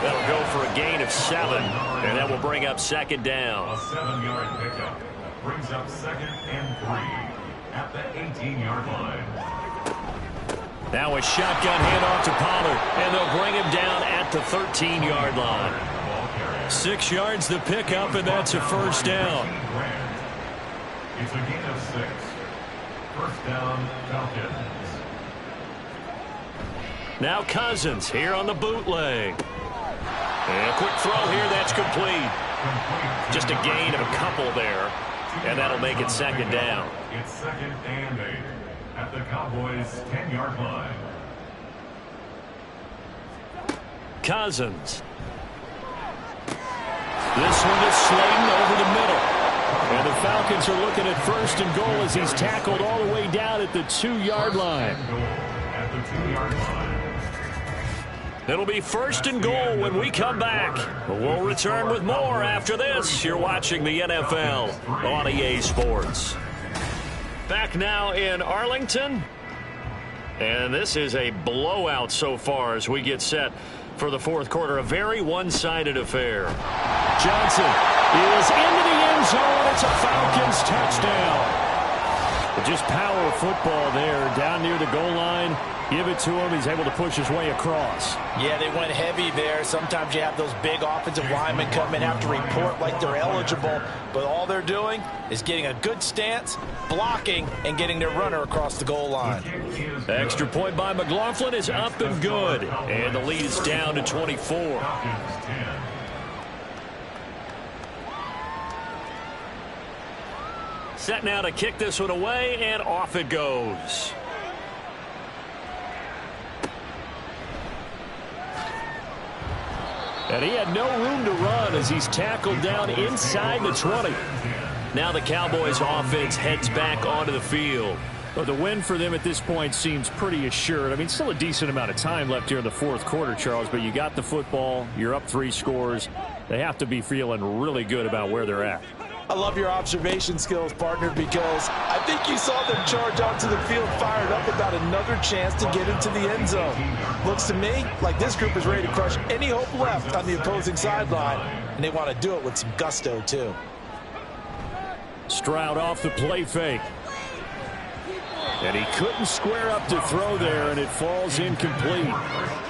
[SPEAKER 2] That'll go for a gain of 7, and that will bring up 2nd down.
[SPEAKER 4] A 7-yard pickup brings up 2nd and 3 at the 18-yard line.
[SPEAKER 2] Now a shotgun handoff to Pollard, and they'll bring him down at the 13-yard line. 6 yards the pickup, and that's a 1st down.
[SPEAKER 4] It's a gain of 6. 1st down, Falcons.
[SPEAKER 2] Now Cousins here on the bootleg. And a quick throw here, that's complete. Just a gain of a couple there, and that'll make it 2nd down.
[SPEAKER 4] It's 2nd and 8 at the Cowboys' 10-yard line.
[SPEAKER 2] Cousins. This one is Slayton over the middle.
[SPEAKER 6] And the Falcons are looking at 1st and goal as he's tackled all the way down at the 2-yard line.
[SPEAKER 4] At the 2-yard line.
[SPEAKER 2] It'll be 1st and goal when we come back. We'll return with more after this. You're watching the NFL on EA Sports. Back now in Arlington. And this is a blowout so far as we get set for the 4th quarter. A very one-sided affair.
[SPEAKER 6] Johnson is into the end zone. It's a Falcons touchdown. But just power football there down near the goal line. Give it to him. He's able to push his way across.
[SPEAKER 3] Yeah, they went heavy there. Sometimes you have those big offensive linemen come in, have to report like they're eligible. But all they're doing is getting a good stance, blocking, and getting their runner across the goal line.
[SPEAKER 2] Extra point by McLaughlin is up and good. And the lead is down to 24. Set now to kick this one away, and off it goes.
[SPEAKER 6] And he had no room to run as he's tackled down inside the 20.
[SPEAKER 2] Now the Cowboys offense heads back onto the field.
[SPEAKER 6] Well, the win for them at this point seems pretty assured. I mean, still a decent amount of time left here in the fourth quarter, Charles, but you got the football. You're up 3 scores. They have to be feeling really good about where they're at.
[SPEAKER 3] I love your observation skills, partner, because I think you saw them charge onto the field fired up about another chance to get into the end zone. Looks to me like this group is ready to crush any hope left on the opposing sideline, and they want to do it with some gusto, too.
[SPEAKER 6] Stroud off the play fake. And he couldn't square up to throw there, and it falls incomplete.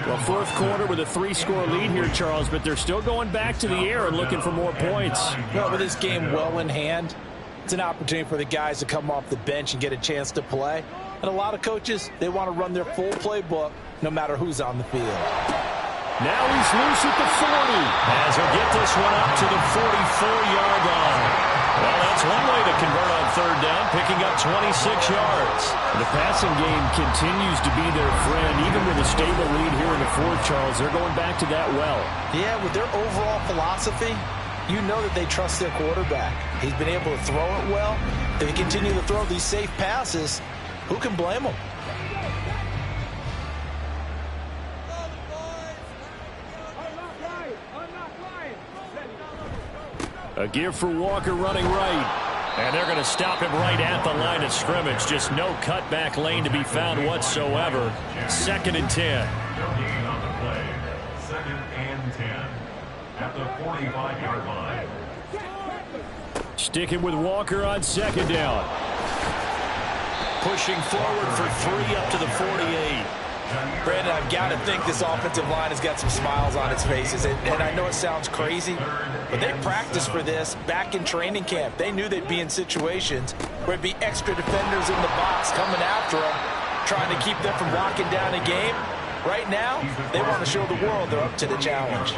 [SPEAKER 6] Well, fourth quarter with a 3-score lead here, Charles, but they're still going back to the air and looking for more points.
[SPEAKER 3] Well, with this game well in hand, it's an opportunity for the guys to come off the bench and get a chance to play. And a lot of coaches, they want to run their full playbook no matter who's on the field.
[SPEAKER 6] Now he's loose at the 40.
[SPEAKER 2] As he'll get this one up to the 44-yard line. Well, that's one way to convert on third down, picking up 26 yards.
[SPEAKER 6] The passing game continues to be their friend, even with a stable lead here in the fourth, Charles. They're going back to that well.
[SPEAKER 3] Yeah, with their overall philosophy, you know that they trust their quarterback. He's been able to throw it well. If they continue to throw these safe passes, who can blame them?
[SPEAKER 6] A give for Walker running right.
[SPEAKER 2] And they're going to stop him right at the line of scrimmage. Just no cutback lane to be found whatsoever. 2nd and 10.
[SPEAKER 4] On the play. 2nd and 10 at the 45-yard line.
[SPEAKER 6] Sticking with Walker on 2nd down.
[SPEAKER 2] Pushing forward for 3 up to the 48.
[SPEAKER 3] Brandon, I've got to think this offensive line has got some smiles on its faces. And I know it sounds crazy, but they practiced for this back in training camp. They knew they'd be in situations where it'd be extra defenders in the box coming after them, trying to keep them from locking down a game. Right now, they want to show the world they're up to the challenge.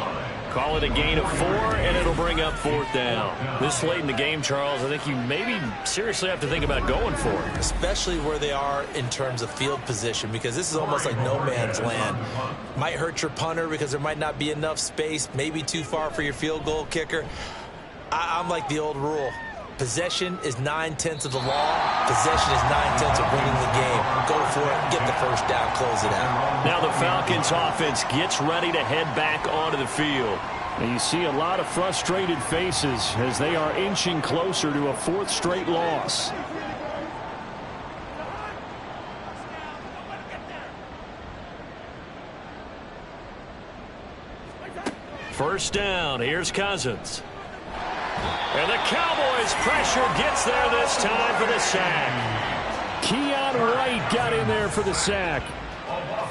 [SPEAKER 2] Call it a gain of 4, and it'll bring up 4th down. This late in the game, Charles, I think you maybe seriously have to think about going for it.
[SPEAKER 3] Especially where they are in terms of field position, because this is almost like no man's land. Might hurt your punter because there might not be enough space, maybe too far for your field goal kicker. I'm like the old rule. Possession is 9/10 of the law. Possession is 9/10 of winning the game. Go for it. Get the first down. Close it out.
[SPEAKER 2] Now the Falcons offense gets ready to head back onto the field.
[SPEAKER 6] And you see a lot of frustrated faces as they are inching closer to a 4th straight loss.
[SPEAKER 2] First down. Here's Cousins. And the Cowboys pressure gets there this time for the sack.
[SPEAKER 6] Keon Wright got in there for the sack.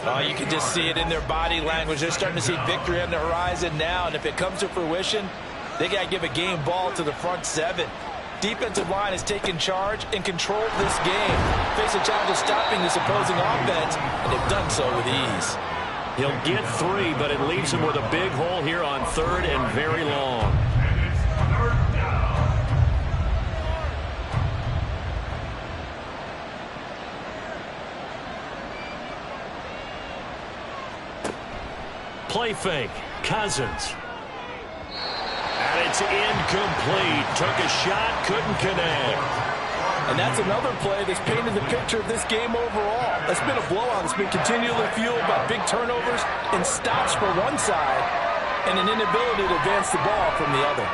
[SPEAKER 3] Oh, you can just see it in their body language. They're starting to see victory on the horizon now, and if it comes to fruition, they got to give a game ball to the front 7. Defensive line has taken charge and controlled this game. Face a challenge of stopping this opposing offense, and they've done so with ease.
[SPEAKER 2] He'll get 3, but it leaves him with a big hole here on 3rd and very long. Play fake. Cousins. And it's incomplete. Took a shot, couldn't connect.
[SPEAKER 3] And that's another play that's painted the picture of this game overall. It's been a blowout. It's been continually fueled by big turnovers and stops for one side and an inability to advance the ball from the other.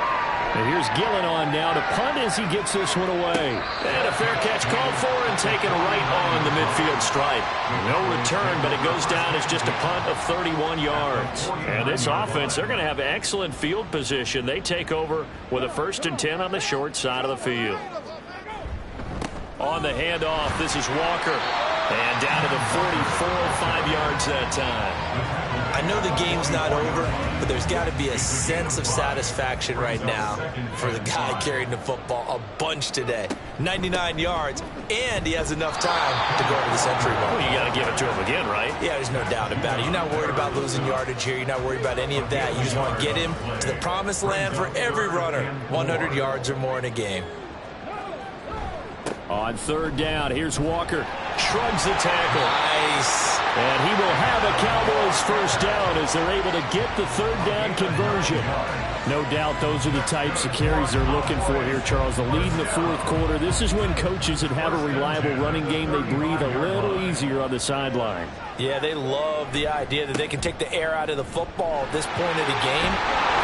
[SPEAKER 6] And here's Gillen on now to punt as he gets this one away.
[SPEAKER 2] And a fair catch called for and taken right on the midfield stripe. No return, but it goes down as just a punt of 31 yards. And this offense, they're going to have excellent field position. They take over with a 1st and 10 on the short side of the field. On the handoff, this is Walker. And down to the 44, 5 yards that time.
[SPEAKER 3] I know the game's not over, but there's got to be a sense of satisfaction right now for the guy carrying the football a bunch today. 99 yards, and he has enough time to go to the Century Bowl.
[SPEAKER 2] Well, you got to give it to him again, right?
[SPEAKER 3] Yeah, there's no doubt about it. You're not worried about losing yardage here. You're not worried about any of that. You just want to get him to the promised land for every runner. 100 yards or more in a game.
[SPEAKER 6] On 3rd down, here's Walker.
[SPEAKER 2] shrugs the tackle.
[SPEAKER 3] Nice.
[SPEAKER 2] And he will have a Cowboys first down as they're able to get the third down conversion.
[SPEAKER 6] No doubt those are the types of carries they're looking for here, Charles. The lead in the fourth quarter. This is when coaches that have a reliable running game, they breathe a little easier on the sideline.
[SPEAKER 3] Yeah, they love the idea that they can take the air out of the football at this point of the game.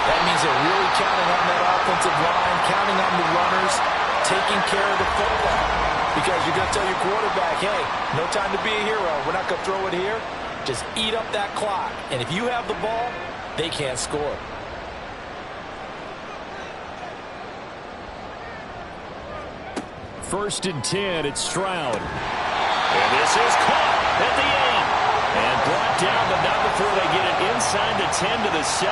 [SPEAKER 3] That means they're really counting on that offensive line, counting on the runners, taking care of the football. Because you're going to tell your quarterback, hey, no time to be a hero. We're not going to throw it here. Just eat up that clock. And if you have the ball, they can't score.
[SPEAKER 2] First and 10, it's Stroud. And this is caught at the 8. And brought down, but not before they get it inside the 10 to the 7.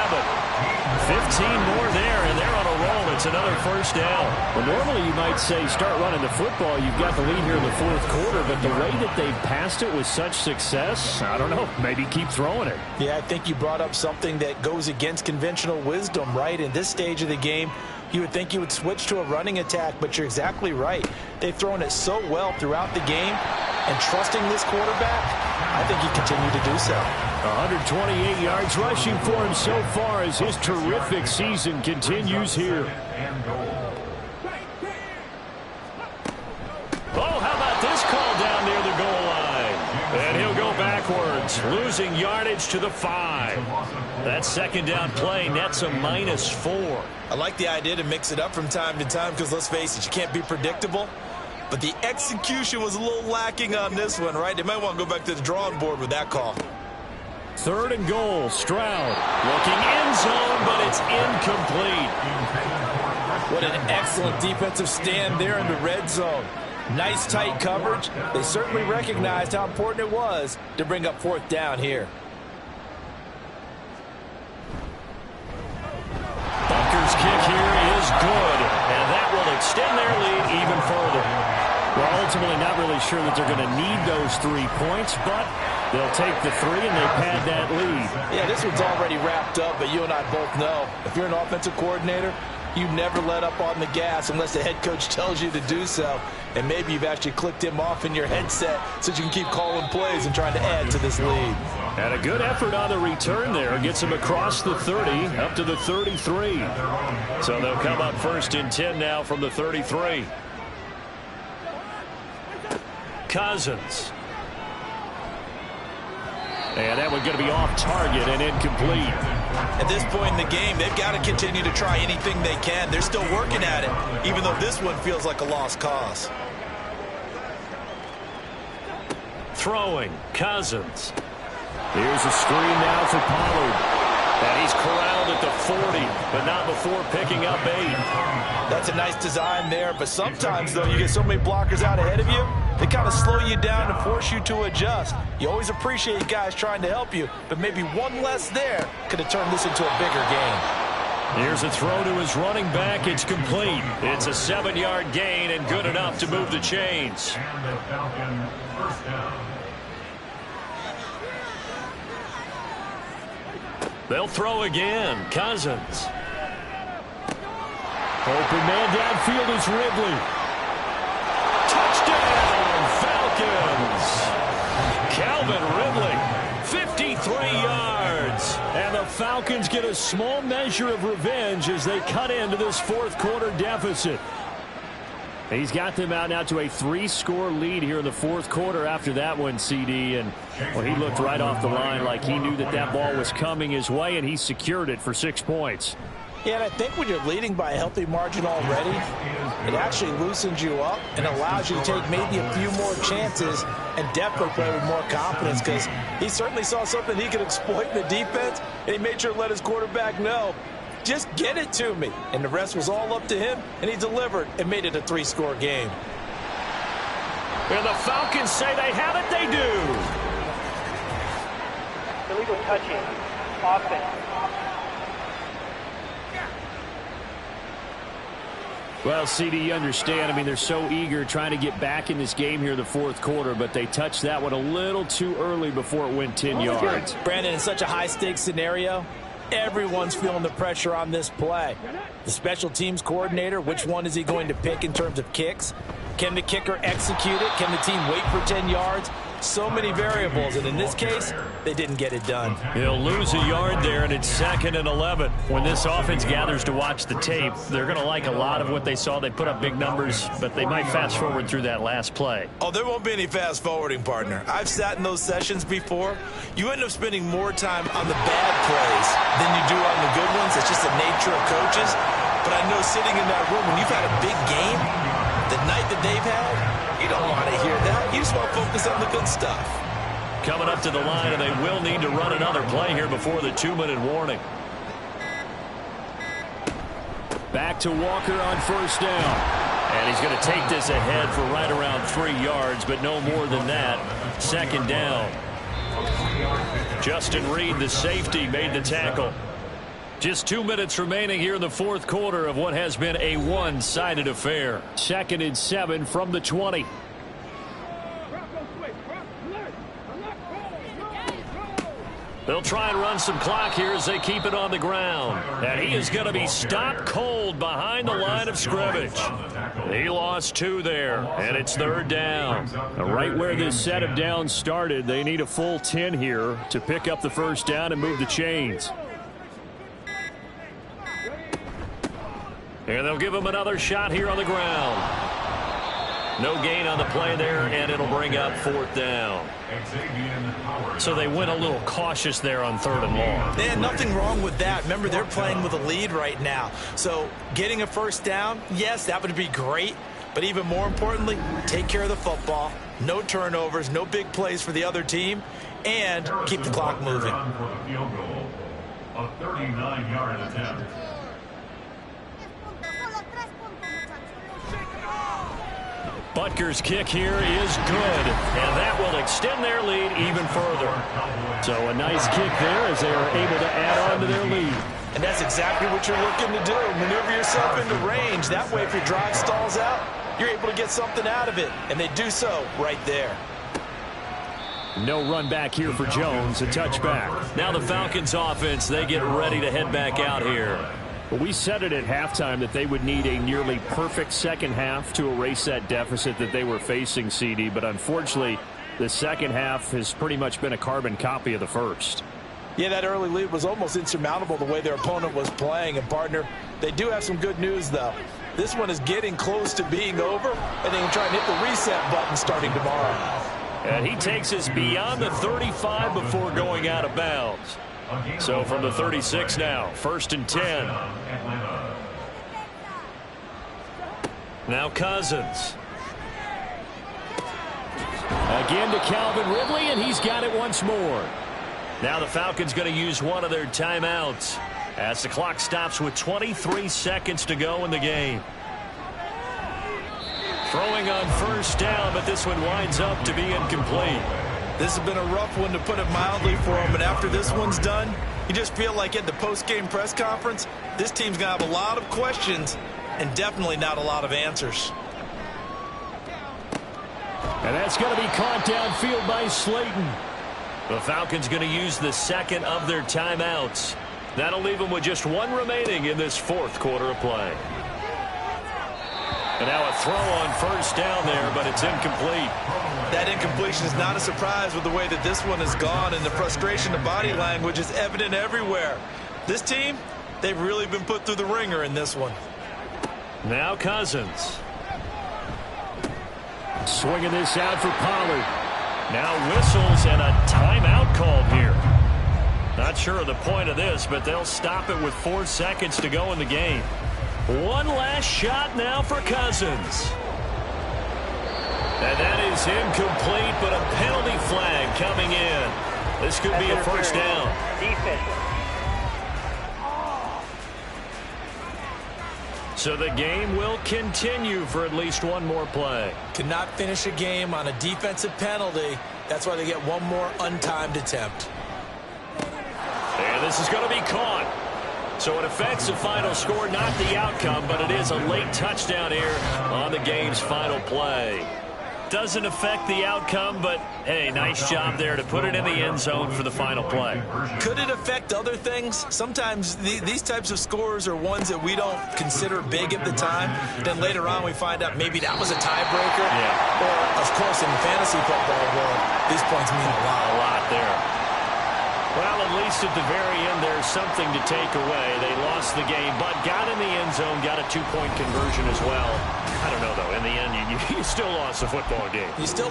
[SPEAKER 2] 15 more there, and they're on a roll. It's another first down.
[SPEAKER 6] Well, normally you might say start running the football. You've got the lead here in the fourth quarter, but the way that they passed it with such success, I don't know, maybe keep throwing it.
[SPEAKER 3] Yeah, I think you brought up something that goes against conventional wisdom, right? In this stage of the game, you would think you would switch to a running attack, but you're exactly right. They've thrown it so well throughout the game, and trusting this quarterback, I think he continued to do so.
[SPEAKER 2] 128 yards rushing for him so far as his terrific season continues here. Oh, how about this call down near the goal line? And he'll go backwards, losing yardage to the 5. That second down play nets a -4.
[SPEAKER 3] I like the idea to mix it up from time to time because, let's face it, you can't be predictable. But the execution was a little lacking on this one, right? They might want to go back to the drawing board with that call.
[SPEAKER 2] Third and goal, Stroud looking end zone, but it's incomplete.
[SPEAKER 3] What an excellent defensive stand there in the red zone. Nice tight coverage. They certainly recognized how important it was to bring up fourth down here.
[SPEAKER 2] Bucker's kick here is good, and that will extend their lead even further.
[SPEAKER 6] Well, ultimately not really sure that they're going to need those 3 points, but they'll take the 3 and they pad that lead.
[SPEAKER 3] Yeah, this one's already wrapped up, but you and I both know if you're an offensive coordinator, you never let up on the gas unless the head coach tells you to do so. And maybe you've actually clicked him off in your headset so you can keep calling plays and trying to add to this lead.
[SPEAKER 2] And a good effort on the return there. Gets him across the 30 up to the 33. So they'll come up first and 10 now from the 33. Cousins. And that one's going to be off target and incomplete.
[SPEAKER 3] At this point in the game, they've got to continue to try anything they can. They're still working at it, even though this one feels like a lost cause.
[SPEAKER 2] Throwing, Cousins. Here's a screen now for Pollard. And he's corralled at the 40, but not before picking up 8.
[SPEAKER 3] That's a nice design there, but sometimes, though, you get so many blockers out ahead of you, they kind of slow you down and force you to adjust. You always appreciate guys trying to help you, but maybe one less there could have turned this into a bigger game.
[SPEAKER 2] Here's a throw to his running back. It's complete. It's a 7-yard gain and good enough to move the chains.
[SPEAKER 4] And the Falcons first down.
[SPEAKER 2] They'll throw again. Cousins. Open man downfield is Ridley. Touchdown, Falcons. Calvin Ridley, 53 yards. And the Falcons get a small measure of revenge as they cut into this fourth quarter deficit.
[SPEAKER 6] He's got them out now to a 3-score lead here in the fourth quarter after that one, CD. And well, he looked right off the line like he knew that that ball was coming his way, and he secured it for 6 points.
[SPEAKER 3] Yeah, and I think when you're leading by a healthy margin already, it actually loosens you up and allows you to take maybe a few more chances and definitely play with more confidence because he certainly saw something he could exploit in the defense, and he made sure to let his quarterback know, just get it to me. And the rest was all up to him, and he delivered and made it a 3-score game.
[SPEAKER 2] And the Falcons say they have it, they do.
[SPEAKER 7] Illegal touching. Offense.
[SPEAKER 6] Well, CD, you understand. I mean, they're so eager trying to get back in this game here in the fourth quarter, but they touched that one a little too early before it went 10 yards.
[SPEAKER 3] Brandon, in such a high-stakes scenario, everyone's feeling the pressure on this play. The special teams coordinator, which one is he going to pick in terms of kicks? Can the kicker execute it? Can the team wait for 10 yards? So many variables, and in this case, they didn't get it done.
[SPEAKER 2] He'll lose a yard there, and it's 2nd and 11. When this offense gathers to watch the tape, they're going to like a lot of what they saw. They put up big numbers, but they might fast forward through that last play.
[SPEAKER 3] Oh, there won't be any fast forwarding, partner. I've sat in those sessions before. You end up spending more time on the bad plays than you do on the good ones. It's just the nature of coaches. But I know sitting in that room, when you've had a big game, the night that they've had, you don't want to hear that. You just want to focus on the good stuff.
[SPEAKER 2] Coming up to the line, and they will need to run another play here before the 2-minute warning.
[SPEAKER 6] Back to Walker on 1st down.
[SPEAKER 2] And he's going to take this ahead for right around 3 yards, but no more than that. 2nd down. Justin Reed, the safety, made the tackle. Just 2 minutes remaining here in the 4th quarter of what has been a one-sided affair.
[SPEAKER 6] 2nd and 7 from the 20.
[SPEAKER 2] They'll try and run some clock here as they keep it on the ground. And he is going to be stopped cold behind the line of scrimmage. He lost 2 there, and it's 3rd down.
[SPEAKER 6] Right where this set of downs started, they need a full 10 here to pick up the 1st down and move the chains.
[SPEAKER 2] And they'll give him another shot here on the ground. No gain on the play there, and it'll bring up 4th down. So they went a little cautious there on 3rd and long.
[SPEAKER 3] They had nothing wrong with that. Remember, they're playing with a lead right now. So getting a 1st down, yes, that would be great. But even more importantly, take care of the football. No turnovers, no big plays for the other team, and keep the clock moving.
[SPEAKER 4] A 39-yard attempt.
[SPEAKER 2] Butker's kick here is good, and that will extend their lead even further.
[SPEAKER 6] So a nice kick there as they are able to add on to their lead.
[SPEAKER 3] And that's exactly what you're looking to do. Maneuver yourself into range. That way, if your drive stalls out, you're able to get something out of it. And they do so right there.
[SPEAKER 6] No run back here for Jones, a touchback.
[SPEAKER 2] Now the Falcons offense, they get ready to head back out here.
[SPEAKER 6] Well, we said it at halftime that they would need a nearly perfect second half to erase that deficit that they were facing, CD. But unfortunately, the second half has pretty much been a carbon copy of the first.
[SPEAKER 3] Yeah, that early lead was almost insurmountable the way their opponent was playing. And, partner, they do have some good news, though. This one is getting close to being over, and they can try and hit the reset button starting tomorrow.
[SPEAKER 2] And he takes us beyond the 35 before going out of bounds. So from the 36 now, 1st and 10. Now Cousins.
[SPEAKER 6] Again to Calvin Ridley, and he's got it once more.
[SPEAKER 2] Now the Falcons going to use one of their timeouts as the clock stops with 23 seconds to go in the game. Throwing on 1st down, but this one winds up to be incomplete.
[SPEAKER 3] This has been a rough one, to put it mildly, for him. And after this one's done, you just feel like at the post-game press conference, this team's going to have a lot of questions and definitely not a lot of answers.
[SPEAKER 6] And that's going to be caught downfield by Slayton.
[SPEAKER 2] The Falcons going to use the second of their timeouts. That'll leave them with just 1 remaining in this 4th quarter of play. And now a throw on 1st down there, but it's incomplete.
[SPEAKER 3] That incompletion is not a surprise with the way that this one has gone, and the frustration of body language is evident everywhere. This team, they've really been put through the ringer in this one.
[SPEAKER 2] Now Cousins.
[SPEAKER 6] Swinging this out for Pollard.
[SPEAKER 2] Now whistles and a timeout called here. Not sure of the point of this, but they'll stop it with 4 seconds to go in the game. One last shot now for Cousins. And that is incomplete, but a penalty flag coming in. This could be a 1st down.
[SPEAKER 7] Defense.
[SPEAKER 2] So the game will continue for at least 1 more play.
[SPEAKER 3] Cannot finish a game on a defensive penalty. That's why they get 1 more untimed attempt.
[SPEAKER 2] And this is going to be caught. So it affects the final score, not the outcome, but it is a late touchdown here on the game's final play. doesn't affect the outcome, but, hey, nice job there to put it in the end zone for the final play.
[SPEAKER 3] Could it affect other things? Sometimes these types of scores are ones that we don't consider big at the time. Then later on we find out maybe that was a tiebreaker.
[SPEAKER 2] Yeah.
[SPEAKER 3] Or, of course, in the fantasy football world, these points mean a lot.
[SPEAKER 2] A lot there. Well, at least at the very end, there's something to take away. They lost the game, but got in the end zone, got a 2-point conversion as well. I don't know, though. In the end, you still lost the football game.
[SPEAKER 3] You still